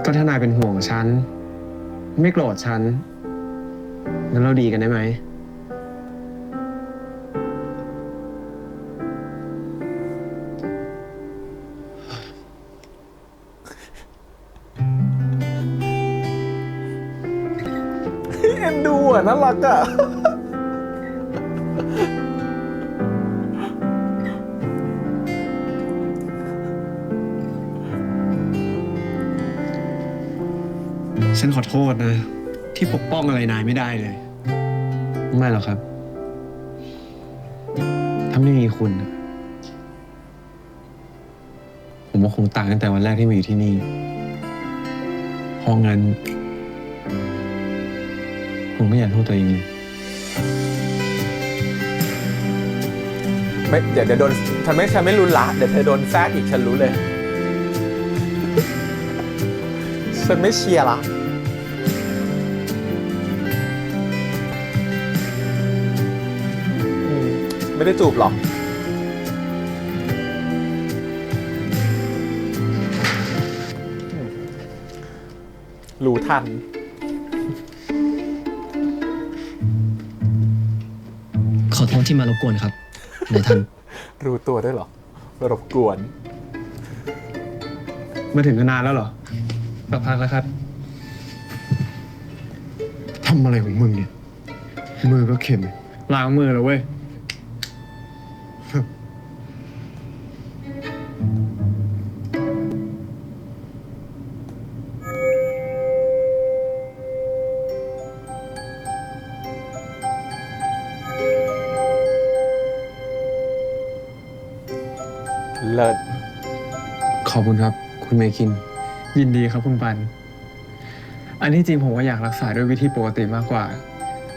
ก็ถ้านายเป็นห่วงฉัน ไม่โกรธฉันงั้นเราดีกันได้ไหม เอ็นดูอ่ะน่ารักอ่ะ ฉันขอโทษนะ ที่ปกป้องอะไรนายไม่ได้เลย ไม่หรอกครับ ถ้าไม่มีคุณอะผมว่าคงตายตั้งแต่วันแรกที่มาอยู่ที่นี่ เพราะงั้น ผมไม่อยากโทษตัวเองเลย ไม่เดี๋ยวโดนฉันไม่รุนละเดี๋ยวเธอโดนแซกอีกฉันรู้เลย ฉันไม่เชียร์ละไม่ได้จูบหรอกรู้ทัน ขอโทษที่มารบกวนครับนายท่าน รู้ตัวด้วยเหรอรบกวน มาถึงนานแล้วเหรอสักพักแล้วครับ ทำอะไรของมึงเนี่ย มือก็เข็ม ล้างมือแล้วเว้ย เลิศ ขอบคุณครับ คุณเมคิน ยินดีครับคุณปัน อันที่จริงผมก็อยากรักษาด้วยวิธีปกติมากกว่า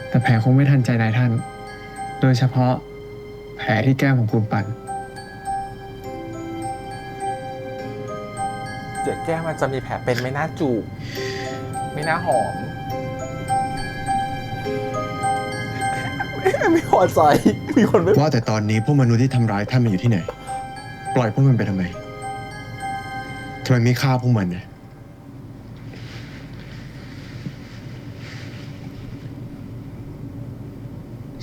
แต่แผลคงไม่ทันใจนายท่าน โดยเฉพาะแผลที่แก้มของคุณปัน เดี๋ยวแก้มมันจะมีแผลเป็นไม่น่าจูบ ไม่น่าหอม ไม่พอใจ มีคนไม่ ว่าแต่ตอนนี้พวกมนุษย์ที่ทำร้ายท่านมันอยู่ที่ไหน ปล่อยพวกมันไปทำไมไม่ฆ่าพวกมันเนี่ย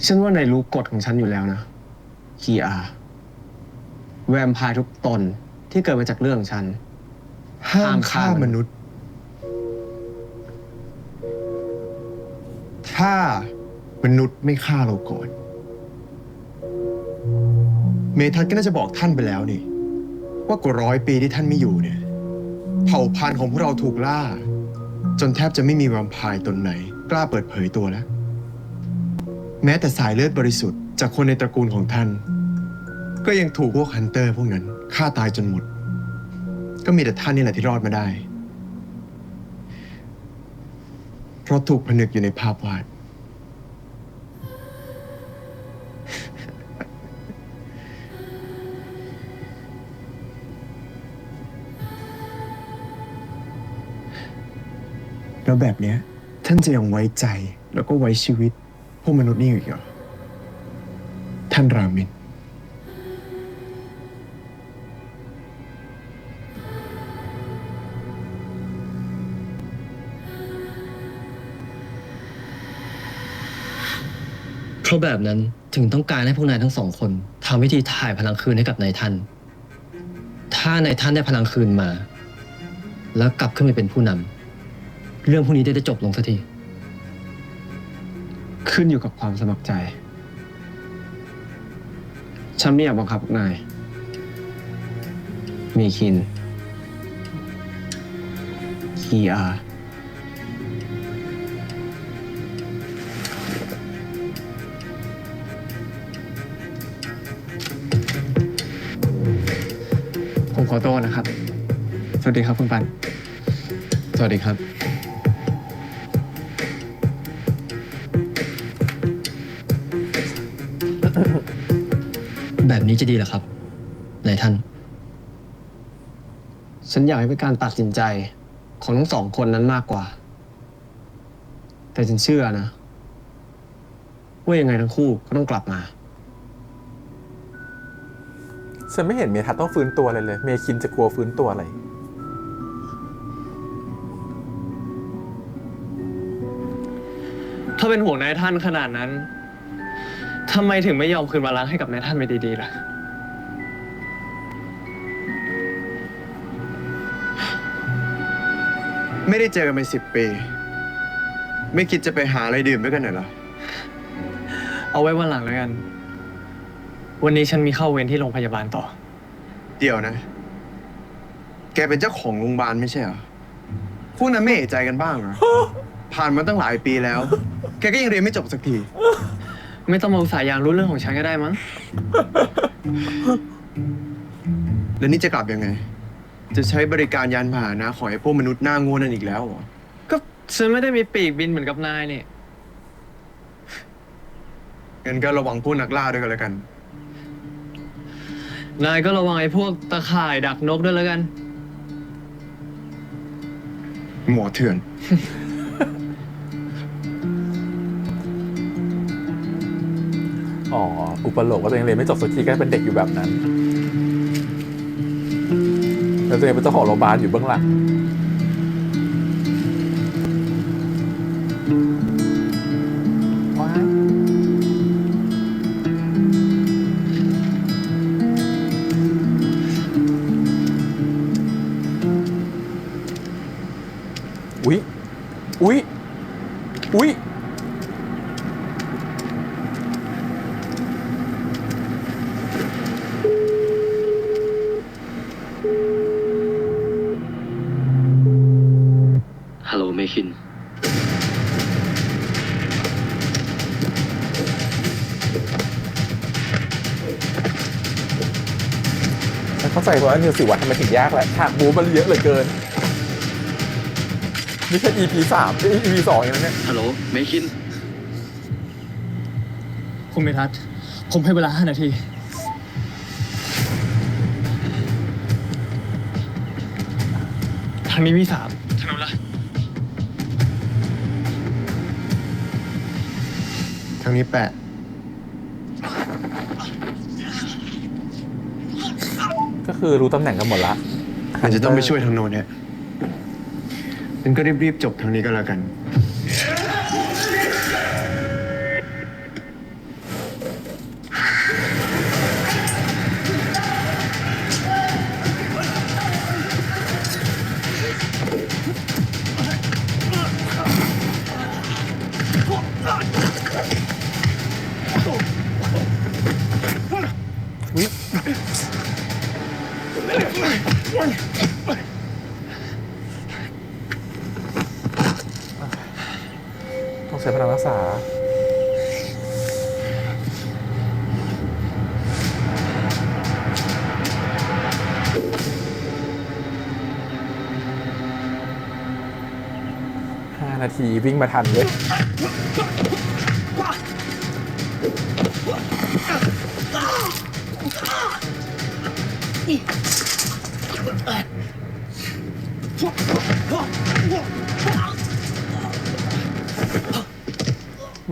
ฉันว่านายรู้กฎของฉันอยู่แล้วนะคีอาแวมไพร์ทุกตนที่เกิดมาจากเรื่องฉัน ห้ามฆ่ามนุษย์ ถ้ามนุษย์ไม่ฆ่าเราก่อน เมทัศน์ก็น่าจะบอกท่านไปแล้วนี่ ว่ากว่า100 ปีที่ท่านไม่อยู่เนี่ย เผ่าพันธุ์ของพวกเราถูกล่า จนแทบจะไม่มีแวมไพร์ตนไหน กล้าเปิดเผยตัวแล้ว แม้แต่สายเลือดบริสุทธิ์จากคนในตระกูลของท่าน ก็ยังถูกพวกฮันเตอร์พวกนั้นฆ่าตายจนหมด ก็มีแต่ท่านนี่แหละที่รอดมาได้ เพราะถูกผนึกอยู่ในภาพวาด แล้วแบบเนี้ยท่านจะยังไว้ใจแล้วก็ไว้ชีวิตพวกมนุษย์นี่อยู่อีกเหรอ ท่านรามิน เพราะแบบนั้นถึงต้องการให้พวกนายทั้งสองคนทำวิธีถ่ายพลังคืนให้กับนายท่าน ถ้านายท่านได้พลังคืนมา แล้วกลับขึ้นไปเป็นผู้นำเรื่องพวกนี้จะได้จบลงสักที ขึ้นอยู่กับความสมัครใจ ฉันไม่อยากบังคับพวกนาย มีคิน คีอา ผมขอตัวนะครับ สวัสดีครับคุณปัน สวัสดีครับ แบบนี้จะดีเหรอครับนายท่าน ฉันอยากให้เป็นการตัดสินใจของทั้งสองคนนั้นมากกว่า แต่ฉันเชื่อนะ ว่ายังไงทั้งคู่ก็ต้องกลับมา ฉันไม่เห็นเมทัศน์ต้องฟื้นตัวเลย เมคินจะกลัวฟื้นตัวอะไร ถ้าเป็นห่วงนายท่านขนาดนั้น ทำไมถึงไม่ยอมคืนบาลังก์ให้กับนายท่านไปดีๆล่ะ ไม่ได้เจอกันไป10 ปี ไม่คิดจะไปหาอะไรดื่มด้วยกันหน่อยเหรอ เอาไว้วันหลังแล้วกัน วันนี้ฉันมีเข้าเวรที่โรงพยาบาลต่อ เดี๋ยวนะ แกเป็นเจ้าของโรงพยาบาลไม่ใช่เหรอ พวกนั้นไม่เอะใจกันบ้างเหรอ ผ่านมาตั้งหลายปีแล้ว แกก็ยังเรียนไม่จบสักที ไม่ต้องมาอุตส่าห์อยากรู้เรื่องของฉันก็ได้มั้ง แล้วนี่จะกลับยังไง จะใช้บริการยานพาหนะของไอ้พวกมนุษย์หน้าโง่นั่นอีกแล้วเหรอ ก็ฉันไม่ได้มีปีกบินเหมือนกับนายนี่ งั้นก็ระวังพวกนักล่าด้วยกันแล้วกัน นายก็ระวังไอ้พวกตะข่ายดักนกด้วยแล้วกัน หมอเถื่อน อ๋อ อุปโลกว่าตัวเองเรียนไม่จบสักทีก็เป็นเด็กอยู่แบบนั้น แล้วตัวเองเป็นเจ้าของโรงพยาบาลอยู่เบื้องหลัง ว้ายอุ๊ย อุ๊ย อุ๊ย ฮัลโหลเมคิน ฉันเข้าใจว่านิวสิวัฒน์ทำไมถึงยากแหละฉากบู๊มันเยอะเหลือเกิน นี่แค่ EP 3ไม่ EP 2อย่างนั้นเนี่ย ฮัลโหลเมคิน คุณเมทัศน์ผมให้เวลา 5 นาที ทางนี้มี 3 ทางนู้นล่ะ ทางนี้แปะ ก็คือรู้ตำแหน่งกันหมดละ อาจจะต้องไปช่วยทางโน้นเนี่ยงั้นก็รีบๆจบทางนี้ก็แล้วกัน อุ๊ย ต้องใช้พลังรักษา5 นาทีวิ่งมาทันเลย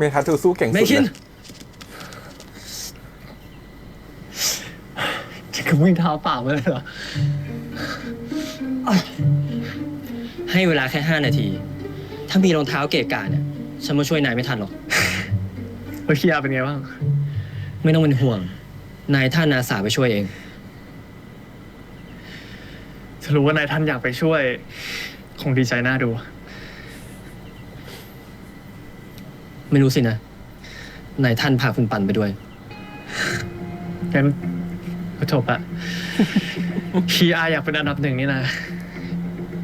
เมทัศน์ถือสู้เก่งสุด เมคิน เลย จะกวิ่งเท้าเปล่ามาเลยเหรอ ให้เวลาแค่ 5 นาที ถ้ามีรองเท้าเกะกะเนี่ย ฉันมาช่วยนายไม่ทันหรอก แล้วคีอาเป็นไงบ้าง ไม่ต้องเป็นห่วง นายท่านอาสาไปช่วยเอง จะรู้ว่านายท่านอยากไปช่วย คงดีใจน่าดู ไม่รู้สินะ นายท่านพาคุณปันไปด้วย งั้นก็จบละ คีอาอยากเป็นอันดับ 1นี่นะ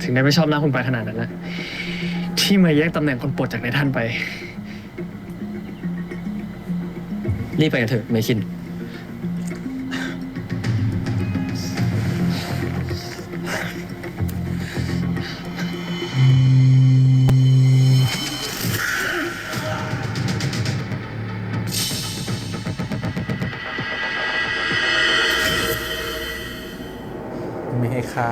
ถึงได้ไม่ชอบหน้าคุณไปขนาดนั้นนะ ที่มาแย่งตำแหน่งคนปลดจากนายท่านไป รีบไปกันเถอะเมคิน ไม่ให้ค่า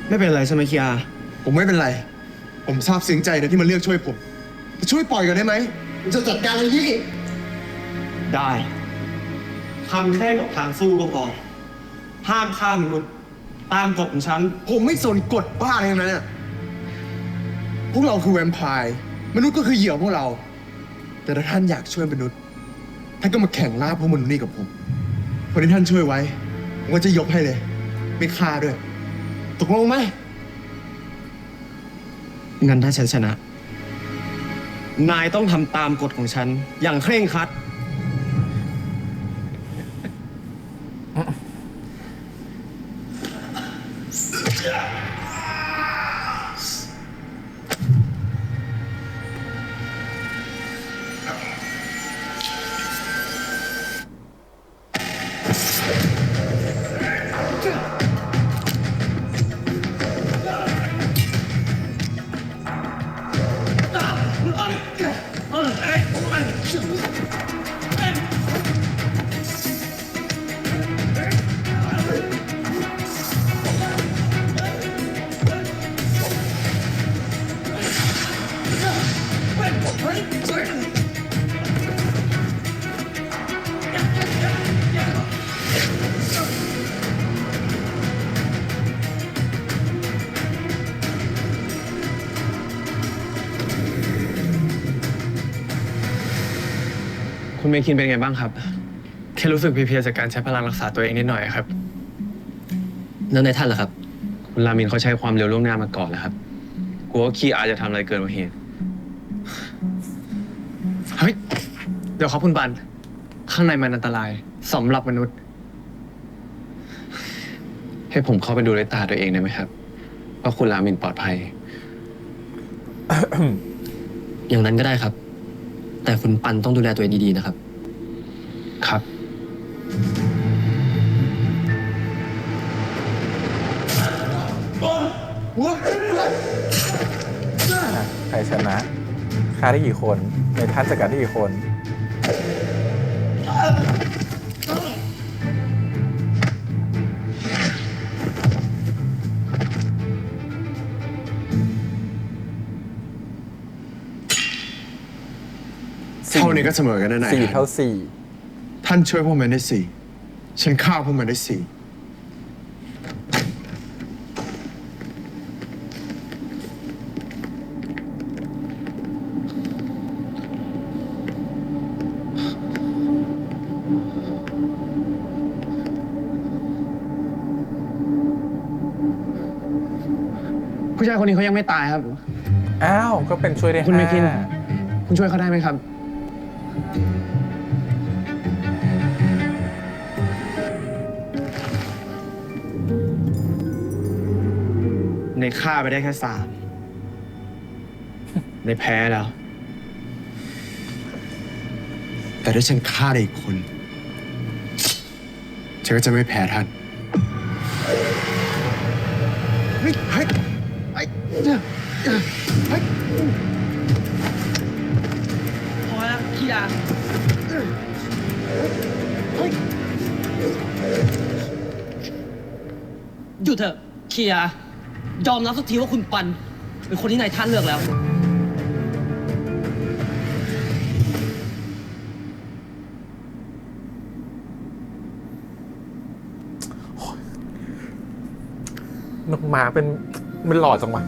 ไม่เป็นไรใช่ไหมคีอาผมไม่เป็นไร ผมซาบซึ้งใจนะที่มันเลือกช่วยผมช่วยปล่อยกันได้ไหมผมจะจัดการอะไรที่ได้ทำแค่กับทางสู้ก็พอห้ามฆ่ามนุษย์ตามกฎของฉัน ผมไม่สนกฎบ้าอะไรทั้งนั้นอะพวกเราคือแวมไพร์มนุษย์ก็คือเหยื่อพวกเรา แต่ถ้าท่านอยากช่วยมนุษย์ท่านก็มาแข่งล่าพวกมนุษย์นี่กับผมคนที่ท่านช่วยไว้ผมก็จะยกให้เลย ไม่ฆ่าด้วยตกลงไหมงั้นถ้าฉันชนะ นายต้องทำตามกฎของฉัน อย่างเคร่งครัด คุณเมคินเป็นไงบ้างครับ แค่รู้สึกเพลียๆจากการใช้พลังรักษาตัวเองนิดหน่อยครับ แล้วนายท่านล่ะครับ คุณรามินเขาใช้ความเร็วล่วงหน้ามาก่อนแล้วครับ กลัวว่าคีอาจะทำอะไรเกินกว่าเหตุ เฮ้ย เดี๋ยวครับคุณปัน ข้างในมันอันตรายสำหรับมนุษย์ ให้ผมเข้าไปดูด้วยตาตัวเองได้ไหมครับว่าคุณรามินปลอดภัย อย่างนั้นก็ได้ครับ แต่คุณปันต้องดูแลตัวเองดีๆนะครับ ครับ ใครชนะฆ่าได้กี่คนในท่านจัดการได้กี่คน เท่านี้ก็เสมอกันนะนาย 4 เท่า ท่านช่วยพวกมันได้สี่ฉันฆ่าพวกมันได้สี่ผู้ชายคนนี้เขายังไม่ตายครับ อ้าว ก็เป็นช่วยได้ คุณเมคิน 5 คุณช่วยเขาได้ไหมครับ ในฆ่าไปได้แค่3 ในแพ้แล้ว แต่ถ้าฉันฆ่าได้อีกคน ฉันก็จะไม่แพ้ท่าน เฮ้ยเฮ้ยเฮ้ยเฮ้ย พอแล้วคีอาหยุดเถอะคีอายอมรับสักทีว่าคุณปัน เป็นคนที่นายท่านเลือกแล้ว นกหมาเป็นหล่อจังวะ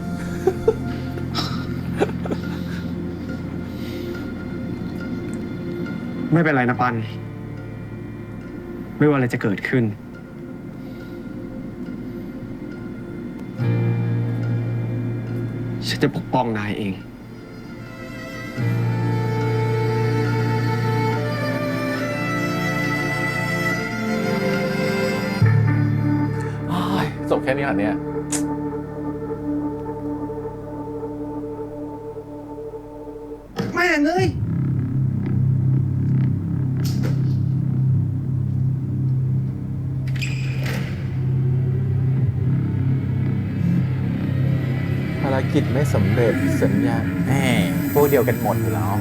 ไม่เป็นไรนะปัน ไม่ว่าอะไรจะเกิดขึ้น ฉันจะปกป้องนายเอง จบแค่นี้เหรอเนี่ย แม่งเลย ภารกิจไม่สำเร็จสัญญาแหมพวกเดียวกันหมดอยู่แล้ว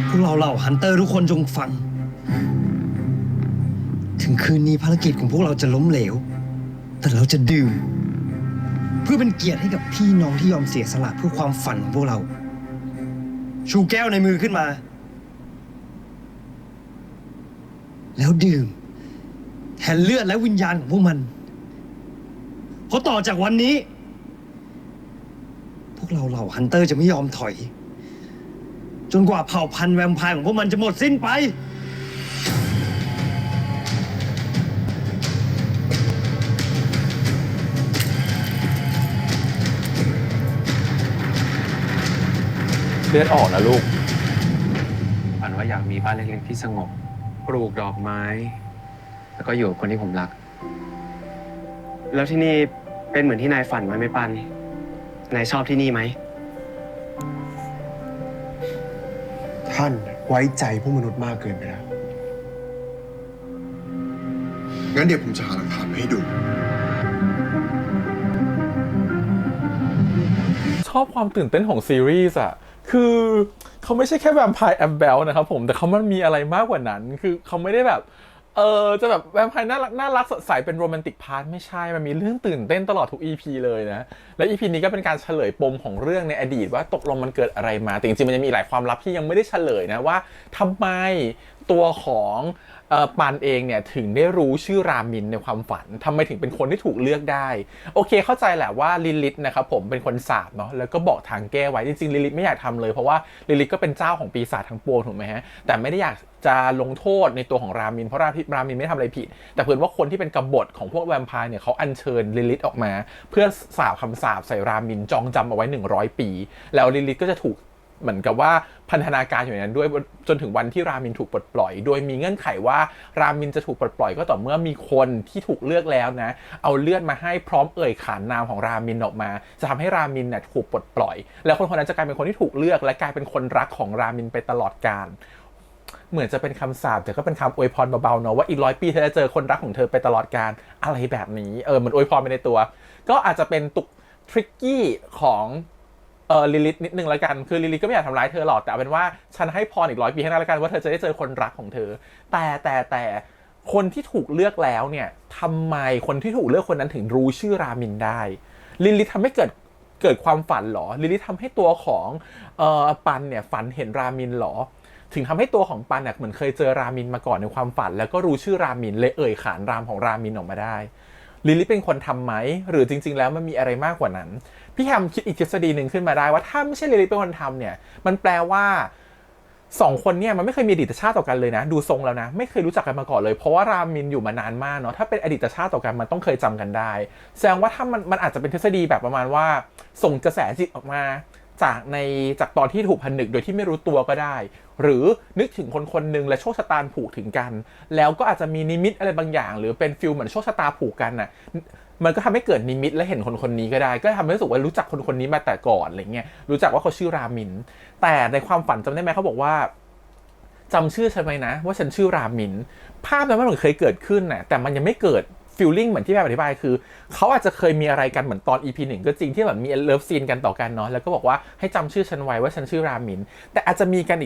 พวกเราเหล่าฮันเตอร์ทุกคนจงฟัง ถึงคืนนี้ภารกิจของพวกเราจะล้มเหลว แต่เราจะดื่ม เพื่อเป็นเกียรติให้กับพี่น้องที่ยอมเสียสละเพื่อความฝันของพวกเรา ชูแก้วในมือขึ้นมา แล้วดื่ม แทนเลือดและวิญญาณของพวกมัน เพราะต่อจากวันนี้ พวกเราเหล่าฮันเตอร์จะไม่ยอมถอย จนกว่าเผ่าพันธุ์แวมไพร์ของพวกมันจะหมดสิ้นไป เลือดออกนะลูก ฝันว่าอยากมีบ้านเล็กๆที่สงบ ปลูกดอกไม้ แล้วก็อยู่กับคนที่ผมรัก แล้วที่นี่เป็นเหมือนที่นายฝันไว้ไหมปัน นายชอบที่นี่ไหม ท่านไว้ใจพวกมนุษย์มากเกินไปแล้ว งั้นเดี๋ยวผมจะหาหลักฐานมาให้ดู ชอบความตื่นเต้นของซีรีส์อ่ะ คือเขาไม่ใช่แค่แวมไพร์แอมเบลนะครับผม แต่เขามันมีอะไรมากกว่านั้น คือเขาไม่ได้แบบ จะแบบแวมไพร์น่ารักสดใสเป็นโรแมนติกพาร์ทไม่ใช่ มันมีเรื่องตื่นเต้นตลอดทุก EP เลยนะ และ EP นี้ก็เป็นการเฉลยปมของเรื่องในอดีตว่าตกลงมันเกิดอะไรมา แต่จริงๆมันยังมีหลายความลับที่ยังไม่ได้เฉลยนะว่าทำไมตัวของปันเองเนี่ยถึงได้รู้ชื่อรามินในความฝันทำไมถึงเป็นคนที่ถูกเลือกได้โอเคเข้าใจแหละว่าลิลิธนะครับผมเป็นคนสาปเนาะแล้วก็บอกทางแก้ไว้จริงๆลิลิธไม่อยากทำเลยเพราะว่าลิลิธก็เป็นเจ้าของปีศาจทั้งปวงถูกไหมฮะแต่ไม่ได้อยากจะลงโทษในตัวของรามินเพราะรามินไม่ได้ทำอะไรผิดแต่เพื่อนว่าคนที่เป็นกบฏของพวกแวมไพร์เนี่ยเขาอัญเชิญลิลิธออกมาเพื่อสาปคำสาปใส่รามินจองจำเอาไว้100 ปีแล้วลิลิธก็จะถูกเหมือนกับว่าพันธนาการอยู่ในนั้นด้วยจนถึงวันที่รามินถูกปลดปล่อยโดยมีเงื่อนไขว่ารามินจะถูกปลดปล่อยก็ต่อเมื่อมีคนที่ถูกเลือกแล้วนะเอาเลือดมาให้พร้อมเอ่ยขานนามของรามินออกมาจะทำให้รามินเนี่ยถูกปลดปล่อยแล้วคนคนนั้นจะกลายเป็นคนที่ถูกเลือกและกลายเป็นคนรักของรามินไปตลอดกาลเหมือนจะเป็นคำสาปแต่ก็เป็นคำอวยพรเบาๆเนาะว่าอีก100 ปีเธอจะเจอคนรักของเธอไปตลอดกาลอะไรแบบนี้เหมือนอวยพรไปในตัวก็อาจจะเป็นตุกทริกกี้ของ ลิลิธนิดนึงแล้วกันคือลิลิธก็ไม่อยากทำร้ายเธอหรอกแต่เอาเป็นว่าฉันให้พรอีก100 ปีข้างหน้าแล้วกันว่าเธอจะได้เจอคนรักของเธอแต่คนที่ถูกเลือกแล้วเนี่ยทำไมคนที่ถูกเลือกคนนั้นถึงรู้ชื่อรามินได้ลิลิธทำให้เกิดความฝันหรอลิลิธทำให้ตัวของปันเนี่ยฝันเห็นรามินหรอถึงทำให้ตัวของปันเนี่ยเหมือนเคยเจอรามินมาก่อนในความฝันแล้วก็รู้ชื่อรามินเลยเอ่ยขานรามของรามินออกมาได้ลิลิธเป็นคนทำไหมหรือจริงๆแล้วมันมีอะไรมากกว่านั้นพี่แฮมคิดอีกทฤษฎีหนึ่งขึ้นมาได้ว่าถ้าไม่ใช่ลิลิธเป็นคนทำเนี่ยมันแปลว่า2 คนเนี่ยมันไม่เคยมีอดีตชาติต่อกันเลยนะดูทรงแล้วนะไม่เคยรู้จักกันมาก่อนเลยเพราะว่ารามินอยู่มานานมากเนาะถ้าเป็นอดีตชาติต่อกันมันต้องเคยจำกันได้แสดงว่าถ้ามันอาจจะเป็นทฤษฎีแบบประมาณว่าส่งกระแสจิตออกมาจากตอนที่ถูกผนึกโดยที่ไม่รู้ตัวก็ได้หรือนึกถึงคนหนึ่งและโชคชะตาผูกถึงกันแล้วก็อาจจะมีนิมิตอะไรบางอย่างหรือเป็นฟิลเหมือนโชคชะตาผูกกันน่ะมันก็ทำให้เกิดนิมิตและเห็นคนนี้ก็ได้ก็ทำให้รู้สึกว่ารู้จักคนนี้มาแต่ก่อนอะไรเงี้ยรู้จักว่าเขาชื่อรามินแต่ในความฝันจำได้ไหมเขาบอกว่าจำชื่อฉันไหมนะว่าฉันชื่อรามินภาพนั้นมันเหมือนเคยเกิดขึ้นน่ะแต่มันยังไม่เกิดฟีลลิ่งเหมือนที่แม่อธิบายคือเขาอาจจะเคยมีอะไรกันเหมือนตอน EP 1ก็จริงที่แบบมีเลิฟซีนกันต่อกันเนาะแล้วก็บอกว่าให้จำชื่อฉันไว้ว่าฉันชื่อรามินแต่อาจจะมีกั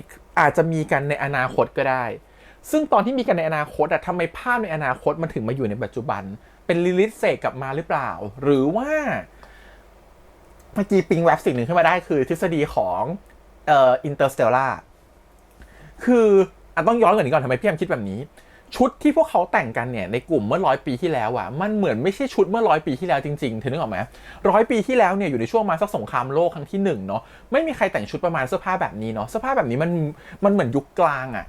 นในอนาคตก็ได้ซึ่งตอนที่มีกันในอนาคตอะทำไมภาพในอนาคตมันถึงมาอยู่ในปัจจุบันเป็นลิลิธเสกกลับมาหรือเปล่าหรือว่าเมื่อกี้ปิงแวบสิ่งหนึ่งขึ้นมาได้คือทฤษฎีของอินเตอร์สเตลล่าคือต้องย้อนก่อนทำไมพี่แอมคิดแบบนี้ชุดที่พวกเขาแต่งกันเนี่ยในกลุ่มเมื่อ100 ปีที่แล้วอ่ะมันเหมือนไม่ใช่ชุดเมื่อ100 ปีที่แล้วจริงๆเธอนึกออกไหม100 ปีที่แล้วเนี่ยอยู่ในช่วงมาสักสงครามโลกครั้งที่1เนาะไม่มีใครแต่งชุดประมาณเสื้อผ้าแบบนี้เนาะเสื้อผ้าแบบนี้มันเหมือนยุคกลางอ่ะ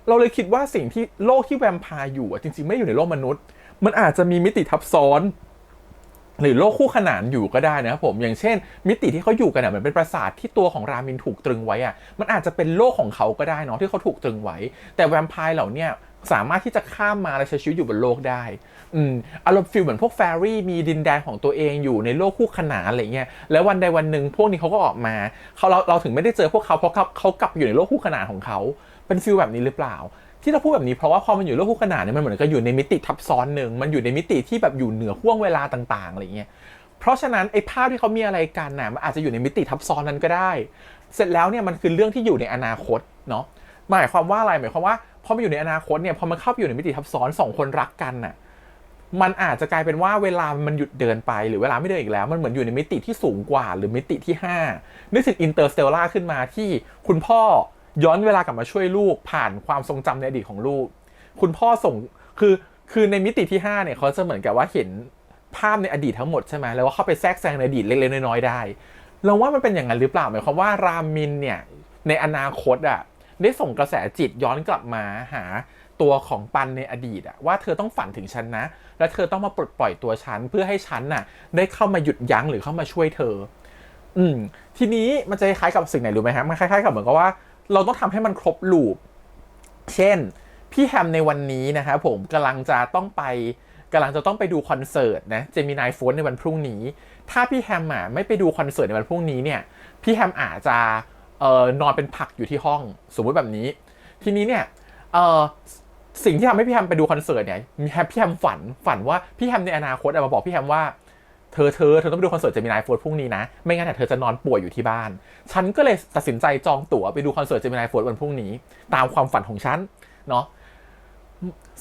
เราเลยคิดว่าสิ่งที่โลกที่แวมไพร์อยู่จริงๆไม่อยู่ในโลกมนุษย์มันอาจจะมีมิติทับซ้อนหรือโลกคู่ขนานอยู่ก็ได้นะครับผมอย่างเช่นมิติที่เขาอยู่กันเหมือนเป็นปราสาทที่ตัวของรามินถูกตรึงไว้อ่ะมันอาจจะเป็นโลกของเขาก็ได้เนาะที่เขาถูกตรึงไว้แต่แวมไพร์เหล่านี้สามารถที่จะข้ามมาและใช้ชีวิตอยู่บนโลกได้อารมณ์ฟีลเหมือนพวกแฟรี่มีดินแดนของตัวเองอยู่ในโลกคู่ขนานอะไรเงี้ยแล้ววันใดวันหนึ่งพวกนี้เขาก็ออกมาเราถึงไม่ได้เจอพวกเขาเพราะเขากลับอยู่ในโลกคู่ขนานของเขาเป็นฟีลแบบนี้หรือเปล่าที่เราพูดแบบนี้เพราะว่าพอมันอยู่โลกคู่ขนานเนี่ยมันเหมือนกับอยู่ในมิติทับซ้อนหนึ่งมันอยู่ในมิติที่แบบอยู่เหนือห้วงเวลาต่างๆอะไรเงี้ยเพราะฉะนั้นไอ้ภาพที่เขามีอะไรกันน่ะมันอาจจะอยู่ในมิติทับซ้อนนั้นก็ได้เสร็จแล้วเนี่ยมันคือเรื่องที่อยู่ในอนาคตเนาะหมายความว่าอะไรหมายความว่าพอมาอยู่ในอนาคตเนี่ยพอมันเข้าไปอยู่ในมิติทับซ้อน2 คนรักกันน่ะมันอาจจะกลายเป็นว่าเวลามันหยุดเดินไปหรือเวลาไม่เดินอีกแล้วมันเหมือนอยู่ในมิติที่สูงกว่าหรือมิติที่5นึกถึงอินเตอร์สเตลล่าขึ้นมาที่คุณพ่อย้อนเวลากลับมาช่วยลูกผ่านความทรงจำในอดีตของลูกคุณพ่อส่งคือในมิติที่5เนี่ยเขาจะเหมือนกับว่าเห็นภาพในอดีตทั้งหมดใช่ไหมแล้วว่าเข้าไปแทรกแซงในอดีตเล็กๆน้อยๆได้เราว่ามันเป็นอย่างนั้นหรือเปล่าหมายความว่ารามินเนี่ยในอนาคตอ่ะได้ส่งกระแสจิตย้อนกลับมาหาตัวของปันในอดีตอ่ะว่าเธอต้องฝันถึงฉันนะและเธอต้องมาปลดปล่อยตัวฉันเพื่อให้ฉันน่ะได้เข้ามาหยุดยั้งหรือเข้ามาช่วยเธอทีนี้มันจะคล้ายกับสิ่งไหนรู้ไหมฮะมันคล้ายๆกับเหมือนกับว่าเราต้องทำให้มันครบลูปเช่นพี่แฮมในวันนี้นะครับผมกำลังจะต้องไปดูคอนเสิร์ตนะเจมินายโฟนในวันพรุ่งนี้ถ้าพี่แฮมไม่ไปดูคอนเสิร์ตในวันพรุ่งนี้เนี่ยพี่แฮมอาจจะนอนเป็นผักอยู่ที่ห้องสมมุติแบบนี้ทีนี้เนี่ยสิ่งที่ทำให้พี่แฮมไปดูคอนเสิร์ตเนี่ยพี่แฮมฝันว่าพี่แฮมในอนาคตมาบอกพี่แฮมว่าเธอต้องไปดูคอนเสิร์ตเจมินายโฟนพรุ่งนี้นะไม่งั้นเธอจะนอนป่วยอยู่ที่บ้านฉันก็เลยตัดสินใจจองตั๋วไปดูคอนเสิร์ตเจมินายโฟนวันพรุ่งนี้ตามความฝันของฉันเนาะ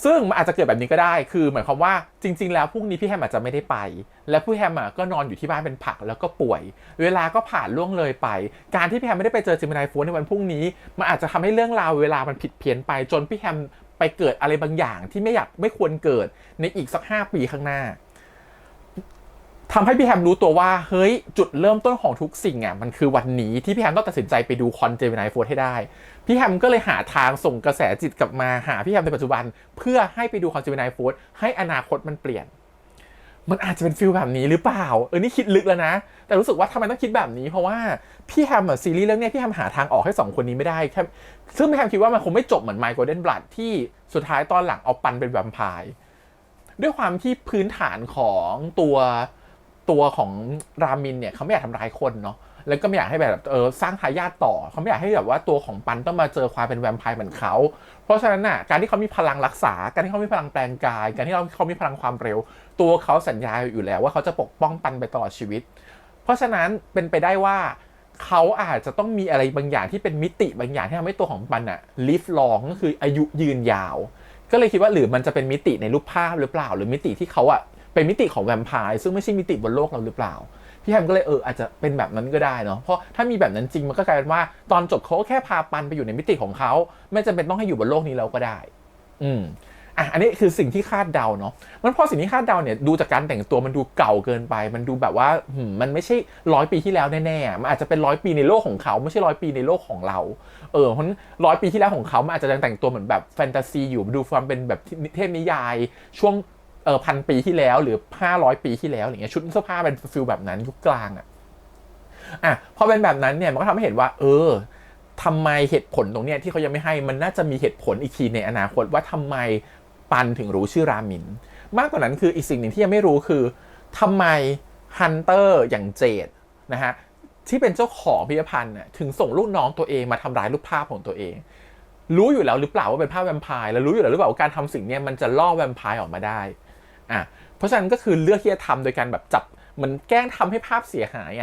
ซึ่งมันอาจจะเกิดแบบนี้ก็ได้คือหมายความว่าจริงๆแล้วพรุ่งนี้พี่แฮมอาจจะไม่ได้ไปและพี่แฮมก็นอนอยู่ที่บ้านเป็นผักแล้วก็ป่วยเวลาก็ผ่านล่วงเลยไปการที่พี่แฮมไม่ได้ไปเจอเจมินายโฟนในวันพรุ่งนี้มันอาจจะทำให้เรื่องราวเวลามันผิดเพี้ยนไปจนพี่แฮมไปเกิดอะไรบางอย่างที่ไม่ควรเกิดในอีกสัก5 ปีข้างหน้าทำให้พี่แฮมรู้ตัวว่าเฮ้ยจุดเริ่มต้นของทุกสิ่งมันคือวันนี้ที่พี่แฮมต้องตัดสินใจไปดูคอนเจมินายโฟนให้ได้พี่แฮมก็เลยหาทางส่งกระแสจิตกลับมาหาพี่แฮมในปัจจุบันเพื่อให้ไปดูคอนเจมินายโฟนให้อนาคตมันเปลี่ยนมันอาจจะเป็นฟีลแบบนี้หรือเปล่านี่คิดลึกแล้วนะแต่รู้สึกว่าทำไมต้องคิดแบบนี้เพราะว่าพี่แฮมซีรีส์เรื่องนี้พี่แฮมหาทางออกให้2 คนนี้ไม่ได้ซึ่งพี่แฮมคิดว่ามันคงไม่จบเหมือน My Golden Blood ที่สุดท้ายตอนหลังเอาปันเป็นแวมไพร์ด้วยความที่พื้นฐานของตัวของรามินเนี่ยเขาไม่อยากทำร้ายคนเนาะแล้วก็ไม่อยากให้แบบสร้างทายาทต่อเขาไม่อยากให้แบบว่าตัวของปันต้องมาเจอความเป็นแวมไพร์เหมือนเขาเพราะฉะนั้นการที่เขามีพลังรักษาการที่เขามีพลังแปลงกายการที่เขามีพลังความเร็วตัวเขาสัญญาอยู่แล้วว่าเขาจะปกป้องปันไปตลอดชีวิตเพราะฉะนั้นเป็นไปได้ว่า เขาอาจจะต้องมีอะไรบางอย่างที่เป็นมิติบางอย่างที่ทำให้ตัวของมันอะlive long ก็คืออายุยืนยาวก็เลยคิดว่าหรือมันจะเป็นมิติในรูปภาพหรือเปล่าหรือมิติที่เขาอะเป็นมิติของแวมไพร์ซึ่งไม่ใช่มิติบนโลกเราหรือเปล่าพี่แฮมก็เลยอาจจะเป็นแบบนั้นก็ได้เนาะเพราะถ้ามีแบบนั้นจริงมันก็กลายเป็นว่าตอนจบเขาก็แค่พาปันไปอยู่ในมิติของเขาไม่จำเป็นต้องให้อยู่บนโลกนี้แล้วก็ได้อันนี้คือสิ่งที่คาดเดาเนาะมันพอสิ่งที่คาดเดาเนี่ยดูจากการแต่งตัวมันดูเก่าเกินไปมันดูแบบว่ามันไม่ใช่100 ปีที่แล้วแน่ๆมันอาจจะเป็น100 ปีในโลกของเขาไม่ใช่100 ปีในโลกของเราเพราะ100 ปีที่แล้วของเขามันอาจจะยังแต่งตัวเหมือนแบบแฟนตาซีอยู่ดูความเป็นแบบเทพนิยายช่วง1,000 ปีที่แล้วหรือ500 ปีที่แล้วอย่างเงี้ยชุดเสื้อผ้าเป็นฟิลแบบนั้นยุคกลางพอเป็นแบบนั้นเนี่ยมันก็ทำให้เห็นว่าทำไมเหตุผลตรงเนี้ยที่เขายังไม่ให้มันน่าจะมีเหตุผลอีกทีในอนาคตว่าทำไมปันถึงรู้ชื่อรามินมากกว่านั้นคืออีกสิ่งหนึ่งที่ยังไม่รู้คือทำไมฮันเตอร์อย่างเจดนะฮะที่เป็นเจ้าของพิพิธภัณฑ์ถึงส่งลูกน้องตัวเองมาทำร้ายรูปภาพของตัวเองรู้อยู่แล้วหรือเปล่าว่าเป็นภาพแวมไพร์แล้วรู้อยู่แล้วหรือเปล่าว่าการทำสิ่งนี้มันจะล่อแวมไพร์ออกมาได้เพราะฉะนั้นก็คือเลือกที่จะทำโดยการแบบจับมันแกล้งทำให้ภาพเสียหา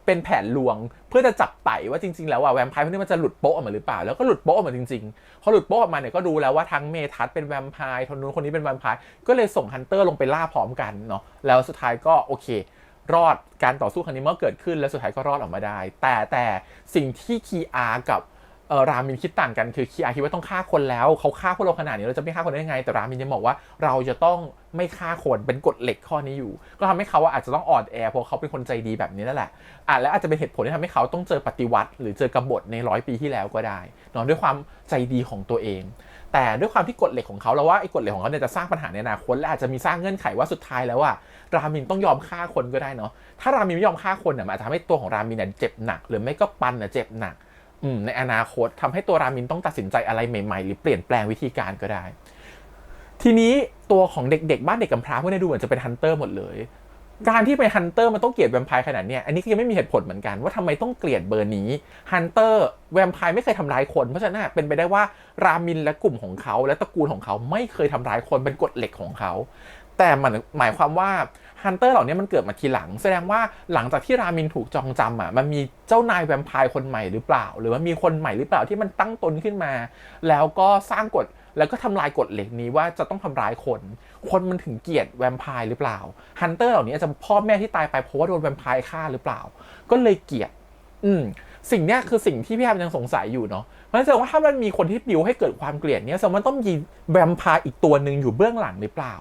ยเป็นแผนลวงเพื่อจะจับไต่ว่าจริงๆแล้วแวมไพร์พวกนี้มันจะหลุดโป๊ะออกมาหรือเปล่าแล้วก็หลุดโป๊ะออกมาจริงๆพอหลุดโป๊ะออกมาเนี่ยก็รู้แล้วว่าทั้งเมทัศเป็นแวมไพร์คนนู้นคนนี้เป็นแวมไพร์ก็เลยส่งฮันเตอร์ลงไปล่าพร้อมกันเนาะแล้วสุดท้ายก็โอเครอดการต่อสู้ครั้งนี้เมื่อเกิดขึ้นแล้วสุดท้ายก็รอดออกมาได้แต่สิ่งที่คีอาร์กับรามินคิดต่างกันคือคีอาร์คิดว่าต้องฆ่าคนแล้วเขาฆ่าพวกเราขนาดนี้เราจะไม่ฆ่าคนได้ยังไงแต่รามินยังบอกว่าเราจะต้องไม่ฆ่าคนเป็นกฎเหล็กข้อนี้อยู่ก็ทำให้เขาอาจจะต้องอ่อนแอเพราะเขาเป็นคนใจดีแบบนี้นั่นแหละและอาจจะเป็นเหตุผลที่ทำให้เขาต้องเจอปฏิวัติหรือเจอกบฏใน100 ปีที่แล้วก็ได้เนาะด้วยความใจดีของตัวเองแต่ด้วยความที่กฎเหล็กของเขาแล้วว่าไอ้กฎเหล็กของเขาเนี่ยจะสร้างปัญหาในอนาคตและอาจจะมีสร้างเงื่อนไขว่าสุดท้ายแล้วรามินต้องยอมฆ่าคนก็ได้เนาะถ้ารามินไม่ยอมฆ่าคนมันอาจจะทำให้ตัวของรามินเจ็บหนักหรือไม่ก็ปันเจ็บหนักในอนาคตทำให้ตัวรามินต้องตัดสินใจอะไรใหม่ๆหรือเปลี่ยนแปลงวิธีการก็ได้ทีนี้ตัวของเด็กๆบ้านเด็กกำพร้าพวกนี้ดูเหมือนจะเป็นฮันเตอร์หมดเลยการที่เป็นฮันเตอร์มันต้องเกลียดแวมไพร์ขนาดนี้อันนี้ก็ยังไม่มีเหตุผลเหมือนกันว่าทำไมต้องเกลียดเบอร์นี้ฮันเตอร์แวมไพร์ไม่เคยทำร้ายคนเพราะฉะนั้นเป็นไปได้ว่ารามินและกลุ่มของเขาและตระกูลของเขาไม่เคยทำร้ายคนเป็นกฎเหล็กของเขาแต่มันหมายความว่าฮันเตอร์เหล่านี้มันเกิดมาทีหลังแสดงว่าหลังจากที่รามินถูกจองจำมันมีเจ้านายแวมไพร์คนใหม่หรือเปล่าหรือว่ามีคนใหม่หรือเปล่าที่มันตั้งตนขึ้นมาแล้วก็สร้างกฎแล้วก็ทำลายกฎเหล็กนี้ว่าจะต้องทำร้ายคนมันถึงเกลียดแวมไพร์หรือเปล่าฮันเตอร์เหล่านี้จะพ่อแม่ที่ตายไปเพราะว่าโดนแวมไพร์ฆ่าหรือเปล่าก็เลยเกลียดสิ่งนี้คือสิ่งที่พี่แอมยังสงสัยอยู่เนาะมันแสดงว่าถ้ามันมีคนที่บิวให้เกิดความเกลียดนี้แสดงว่าต้องมีแวมไพร์อีกตัวหนึ่งอยู่เบื้องหลังหรือเปล่า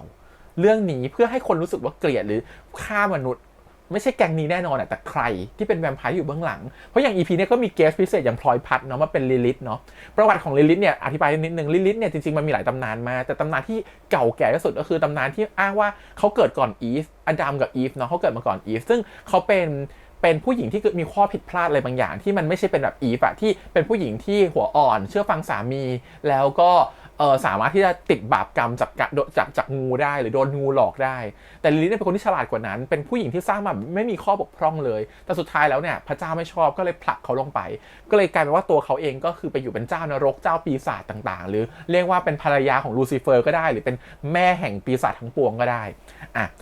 เรื่องนี้เพื่อให้คนรู้สึกว่าเกลียดหรือฆ่ามนุษย์ไม่ใช่แก๊งนี้แน่นอนแต่ใครที่เป็นแวมไพร์อยู่เบื้องหลังเพราะอย่าง EP นี้ก็มีเกสพิเศษอย่างพลอยพัดเนาะมาเป็นลิลิธเนาะประวัติของลิลิธเนี่ยอธิบายนิดนึงลิลิธเนี่ยจริงๆมันมีหลายตำนานมาแต่ตำนานที่เก่าแก่ที่สุดก็คือตำนานที่อ้างว่าเขาเกิดก่อนอีฟอดัมกับอีฟเนาะเขาเกิดมาก่อนอีฟซึ่งเขาเป็นผู้หญิงที่มีข้อผิดพลาดอะไรบางอย่างที่มันไม่ใช่เป็นแบบอีฟที่เป็นผู้หญิงที่หัวอ่อนเชื่อฟังสามีแล้วก็สามารถที่จะติดบาปกรรมจากงูได้หรือโดนงูหลอกได้แต่ลิลิธเป็นคนที่ฉลาดกว่านั้นเป็นผู้หญิงที่สร้างมาไม่มีข้อบกพร่องเลยแต่สุดท้ายแล้วเนี่ยพระเจ้าไม่ชอบก็เลยผลักเขาลงไปก็เลยกลายเป็นว่าตัวเขาเองก็คือไปอยู่เป็นเจ้านรกเจ้าปีศาจต่างๆหรือเรียกว่าเป็นภรรยาของลูซิเฟอร์ก็ได้หรือเป็นแม่แห่งปีศาจทั้งปวงก็ได้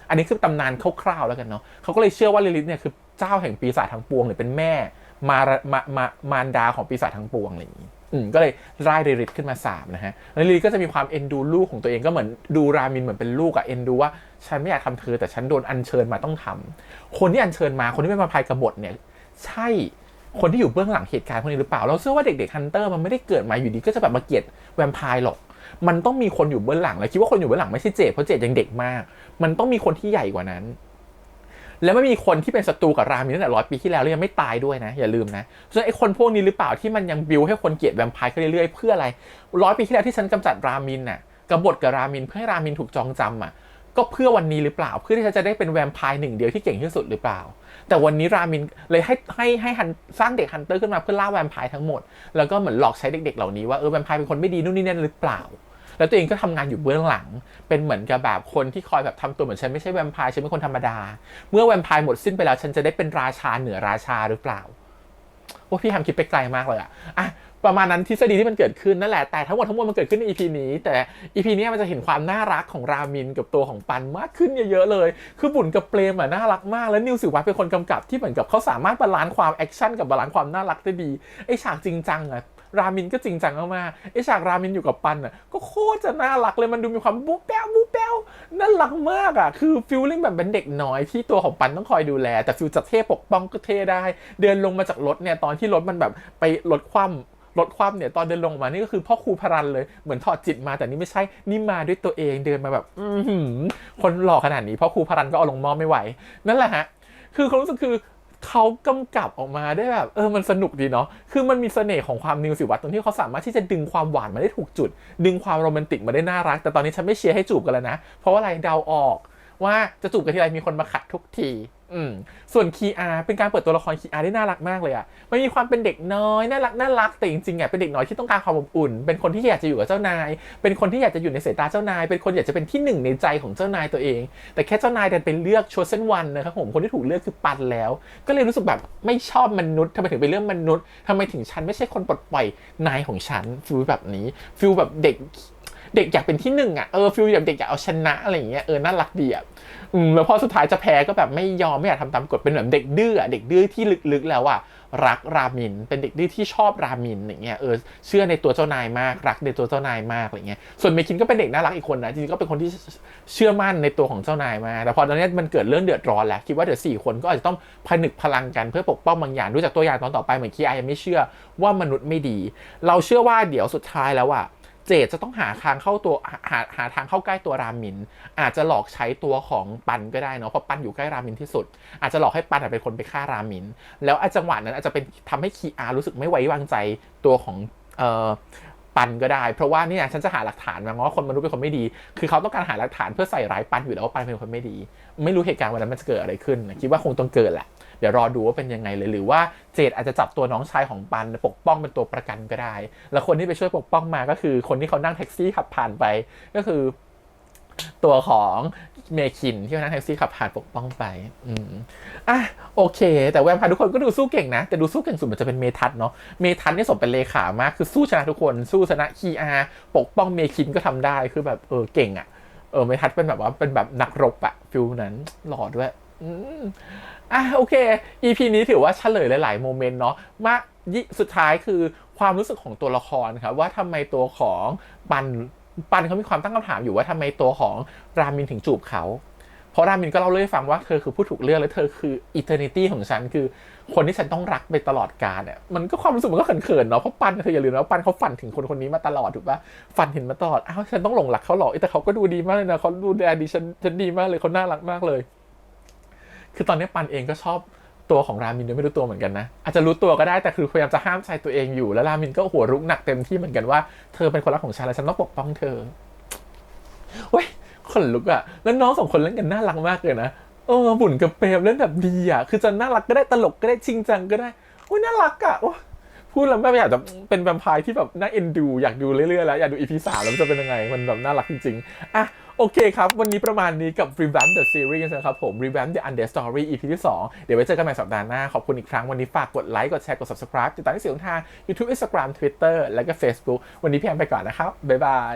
อันนี้คือตำนานคร่าวๆแล้วกันเนาะเขาก็เลยเชื่อว่าลิลิธเนี่ยคือเจ้าแห่งปีศาจทั้งปวงหรือเป็นแม่มารดาของปีศาจทั้งปวงอะไรอย่างนี้ก็เลยร่ายลิลิธขึ้นมา3นะฮะแล้วลิลิธก็จะมีความเอ็นดูลูกของตัวเองก็เหมือนดูรามินเหมือนเป็นลูกเอ็นดูว่าฉันไม่อยากทำเธอแต่ฉันโดนอัญเชิญมาต้องทำคนที่อัญเชิญมาคนที่เป็นมาพายกบฏเนี่ยใช่คนที่อยู่เบื้องหลังเหตุการณ์พวกนี้หรือเปล่าเราเชื่อว่าเด็กๆฮันเตอร์มันไม่ได้เกิดมาอยู่ดีก็จะแบบมาเกลียดแวมไพร์หรอกมันต้องมีคนอยู่เบื้องหลังและคิดว่าคนอยู่เบื้องหลังไม่ใช่เจดเพราะเจดยังเด็กมากมันต้องมีคนที่ใหญ่กว่านั้นแล้วไม่มีคนที่เป็นศัตรูกับรามินตั้งแต่100 ปีที่แล้วแล้วยังไม่ตายด้วยนะอย่าลืมนะเพราะฉะนั้นไอ้คนพวกนี้หรือเปล่าที่มันยังบิวให้คนเกลียดแวมไพร์ขึ้นเรื่อยๆเพื่ออะไร100 ปีที่แล้วที่ฉันกำจัดรามินกบฏกับรามินเพื่อให้รามินถูกจองจำก็เพื่อวันนี้หรือเปล่าเพื่อที่จะได้เป็นแวมไพร์หนึ่งเดียวที่เก่งที่สุดหรือเปล่าแต่วันนี้รามินเลยให้สร้างเด็กฮันเตอร์ขึ้นมาเพื่อล่าแวมไพร์ทั้งหมดแล้วก็เหมือนหลอกใช้เด็กๆเหล่านี้ว่าแวมไพร์เป็นคนไม่ดีนู่นนี่นั่นหรือเปล่าแล้วตัวเองก็ทำงานอยู่เบื้องหลังเป็นเหมือนกับแบบคนที่คอยแบบทำตัวเหมือนฉันไม่ใช่แวมไพร์ฉันเป็นคนธรรมดาเมื่อแวมไพร์หมดสิ้นไปแล้วฉันจะได้เป็นราชาเหนือราชาหรือเปล่า โอ้พี่แฮมคิดไปไกลมากเลยอ่ะประมาณนั้นทฤษฎีที่มันเกิดขึ้นนั่นแหละแต่ทั้งหมดมันเกิดขึ้นใน EP นี้แต่ EP นี้มันจะเห็นความน่ารักของรามินกับตัวของปันมากขึ้นเยอะๆเลยคือบุญกับเปรมอ่ะน่ารักมากแล้วนิวสิวัฒน์เป็นคนกำกับที่เหมือนกับเขาสามารถบาลานซ์ความแอคชั่นกับบาลานซ์ความน่ารักได้ดีไอฉากจริงจังอ่ะรามินก็จริงจังมากๆไอฉากรามินอยู่กับปันอ่ะก็โคตรจะน่ารักเลยมันดูมีความบู๊แป๊วน่ารักมากอ่ะคือฟีลลิ่งแบบเป็นเด็กน้อยที่ตัวของปันต้องคอยดูแลแต่ฟีลจะเท่ปกป้องก็เท่ได้เดินลงมาจากรถเนี่ยตอนที่รถมันแบบไปรถคว่ำเนี่ยตอนเดินลงมานี่ก็คือพ่อครูพรันเลยเหมือนถอดจิตมาแต่นี่ไม่ใช่นี่มาด้วยตัวเองเดินมาแบบคนหล่อขนาดนี้พ่อครูพรันก็เอาลงมอไม่ไหวนั่นแหละฮะคือความรู้สึกคือเขากำกับออกมาได้แบบมันสนุกดีเนาะคือมันมีเสน่ห์ของความนิวสิวัฒน์ตรงที่เขาสามารถที่จะดึงความหวานมาได้ถูกจุดดึงความโรแมนติกมาได้น่ารักแต่ตอนนี้ฉันไม่เชียร์ให้จูบกันแล้วนะเพราะว่าอะไรเดาออกว่าจะจูบกันทีไรมีคนมาขัดทุกทีส่วนคีอาเป็นการเปิดตัวละครคีอาได้น่ารักมากเลยมันมีความเป็นเด็กน้อยน่ารักแต่จริงๆเป็นเด็กน้อยที่ต้องการความอบอุ่นเป็นคนที่อยากจะอยู่กับเจ้านายเป็นคนที่อยากจะอยู่ในสายตาเจ้านายเป็นคนอยากจะเป็นที่หนึ่งในใจของเจ้านายตัวเองแต่แค่เจ้านายดันไปเลือกchosen oneนะครับผมคนที่ถูกเลือกคือปันแล้วก็เลยรู้สึกแบบไม่ชอบมนุษย์ทำไมถึงไปเลือกมนุษย์ทำไมถึงฉันไม่ใช่คนปลดปล่อยนายของฉันฟีลแบบนี้ฟีลแบบเด็กอยากเป็นที่หนึ่งฟีลแบบเด็กอยากเอาชนะอะไรอย่างเงี้ยน่ารักดีแล้วพอสุดท้ายจะแพ้ก็แบบไม่ยอมไม่อยากทำตามกฎเป็นแบบเด็กดื้อที่ลึกๆแล้วรักรามินเป็นเด็กดื้อที่ชอบรามินอย่างเงี้ยเชื่อในตัวเจ้านายมากรักในตัวเจ้านายมากอะไรเงี้ยส่วนเมคินก็เป็นเด็กน่ารักอีกคนนะจริงๆก็เป็นคนที่เชื่อมั่นในตัวของเจ้านายมากแต่พอตอนนี้มันเกิดเรื่องเดือดร้อนแล้วคิดว่าเดี๋ยว4 คนก็อาจจะต้องผนึกพลังกันเพื่อปกป้องบางอย่างดูจากตัวอย่างตอนต่อไปเหมือนคีอายังไม่เชื่อว่ามนุษย์ไม่ดีเราเชื่อว่าเดี๋ยวสุดท้ายแล้วเจดจะต้องหาทางเข้าตัวหาทางเข้าใกล้ตัวรามินอาจจะหลอกใช้ตัวของปันก็ได้เนาะเพราะปันอยู่ใกล้รามินที่สุดอาจจะหลอกให้ปันเป็นคนไปฆ่ารามินแล้วจังหวะนั้นอาจจะเป็นทำให้คีอารู้สึกไม่ไว้วางใจตัวของปันก็ได้เพราะว่าเนี่ยฉันจะหาหลักฐานมาว่าคนมนุษย์เป็นคนไม่ดีคือเขาต้องการหาหลักฐานเพื่อใส่ร้ายปันอยู่แล้วว่าปันเป็นคนไม่ดีไม่รู้เหตุการณ์วันนั้นมันจะเกิดอะไรขึ้นคิดว่าคงต้องเกิดแหละเดี๋ยวรอดูว่าเป็นยังไงเลยหรือว่าเจดอาจจะจับตัวน้องชายของปันปกป้องเป็นตัวประกันก็ได้แล้วคนที่ไปช่วยปกป้องมาก็คือคนที่เขานั่งแท็กซี่ขับผ่านไปก็คือตัวของเมคินที่นั่งแท็กซี่ขับผ่านปกป้องไปโอเคแต่แวมไพร์ทุกคนก็ดูสู้เก่งนะแต่ดูสู้เก่งสุดมันจะเป็นเมทัศน์เนาะเมทัศน์นี่สมเป็นเลขามากคือสู้ชนะทุกคนสู้ชนะคีอาปกป้องเมคินก็ทำได้คือแบบเก่งเมทัศน์เป็นแบบว่าเป็นแบบนักรบฟิลนั้นหล่อด้วยโอเค EP นี้ถือว่าเฉลยหลายๆโมเมนต์เนาะสุดท้ายคือความรู้สึกของตัวละครครับว่าทำไมตัวของปันเขามีความตั้งคำถามอยู่ว่าทำไมตัวของรามินถึงจูบเขาเพราะรามินก็เล่าเลยฟังว่าเธอคือผู้ถูกเลือกและเธอคืออีเทอร์นิตี้ของฉันคือคนที่ฉันต้องรักไปตลอดกาลมันก็ความรู้สึกมันก็เขินๆเนาะเพราะปันเธออย่าลืมนะว่าปันเขาฝันถึงคนนี้มาตลอดถูกปะฝันเห็นมาตลอดฉันต้องหลงรักเขาหรอแต่เขาก็ดูดีมากเลยนะเขาดูแลดีฉันดีมากเลยเขาน่ารักมากเลยคือตอนนี้ปันเองก็ชอบตัวของรามินโดยไม่รู้ตัวเหมือนกันนะอาจจะรู้ตัวก็ได้แต่คือพยายามจะห้ามใจตัวเองอยู่แล้วรามินก็หัวรุกหนักเต็มที่เหมือนกันว่าเธอเป็นคนรักของฉันและฉันต้องปกป้องเธอเว้ยขนลุกแล้วน้อง2 คนเล่นกันน่ารักมากเลยนะบุญกับเปรมเล่นแบบดีคือจะน่ารักก็ได้ตลกก็ได้จริงจังก็ได้น่ารักพูดแล้วแม่อยากจะเป็นแวมไพร์ที่แบบน่าเอ็นดูอยากดูเรื่อยๆแล้วอยากดู EP 3แล้วมันจะเป็นยังไงมันแบบน่ารักจริงๆโอเคครับวันนี้ประมาณนี้กับ Revamp the Series นะครับผม Revamp the Undead Story EP ที่ 2เดี๋ยวไว้เจอกันใหม่สัปดาห์หน้าขอบคุณอีกครั้งวันนี้ฝากกดไลค์กดแชร์กด Subscribe ติดตามที่เสียงทาง YouTube Instagram Twitter และก็ Facebook วันนี้พี่แอมไปก่อนนะครับบ๊ายบาย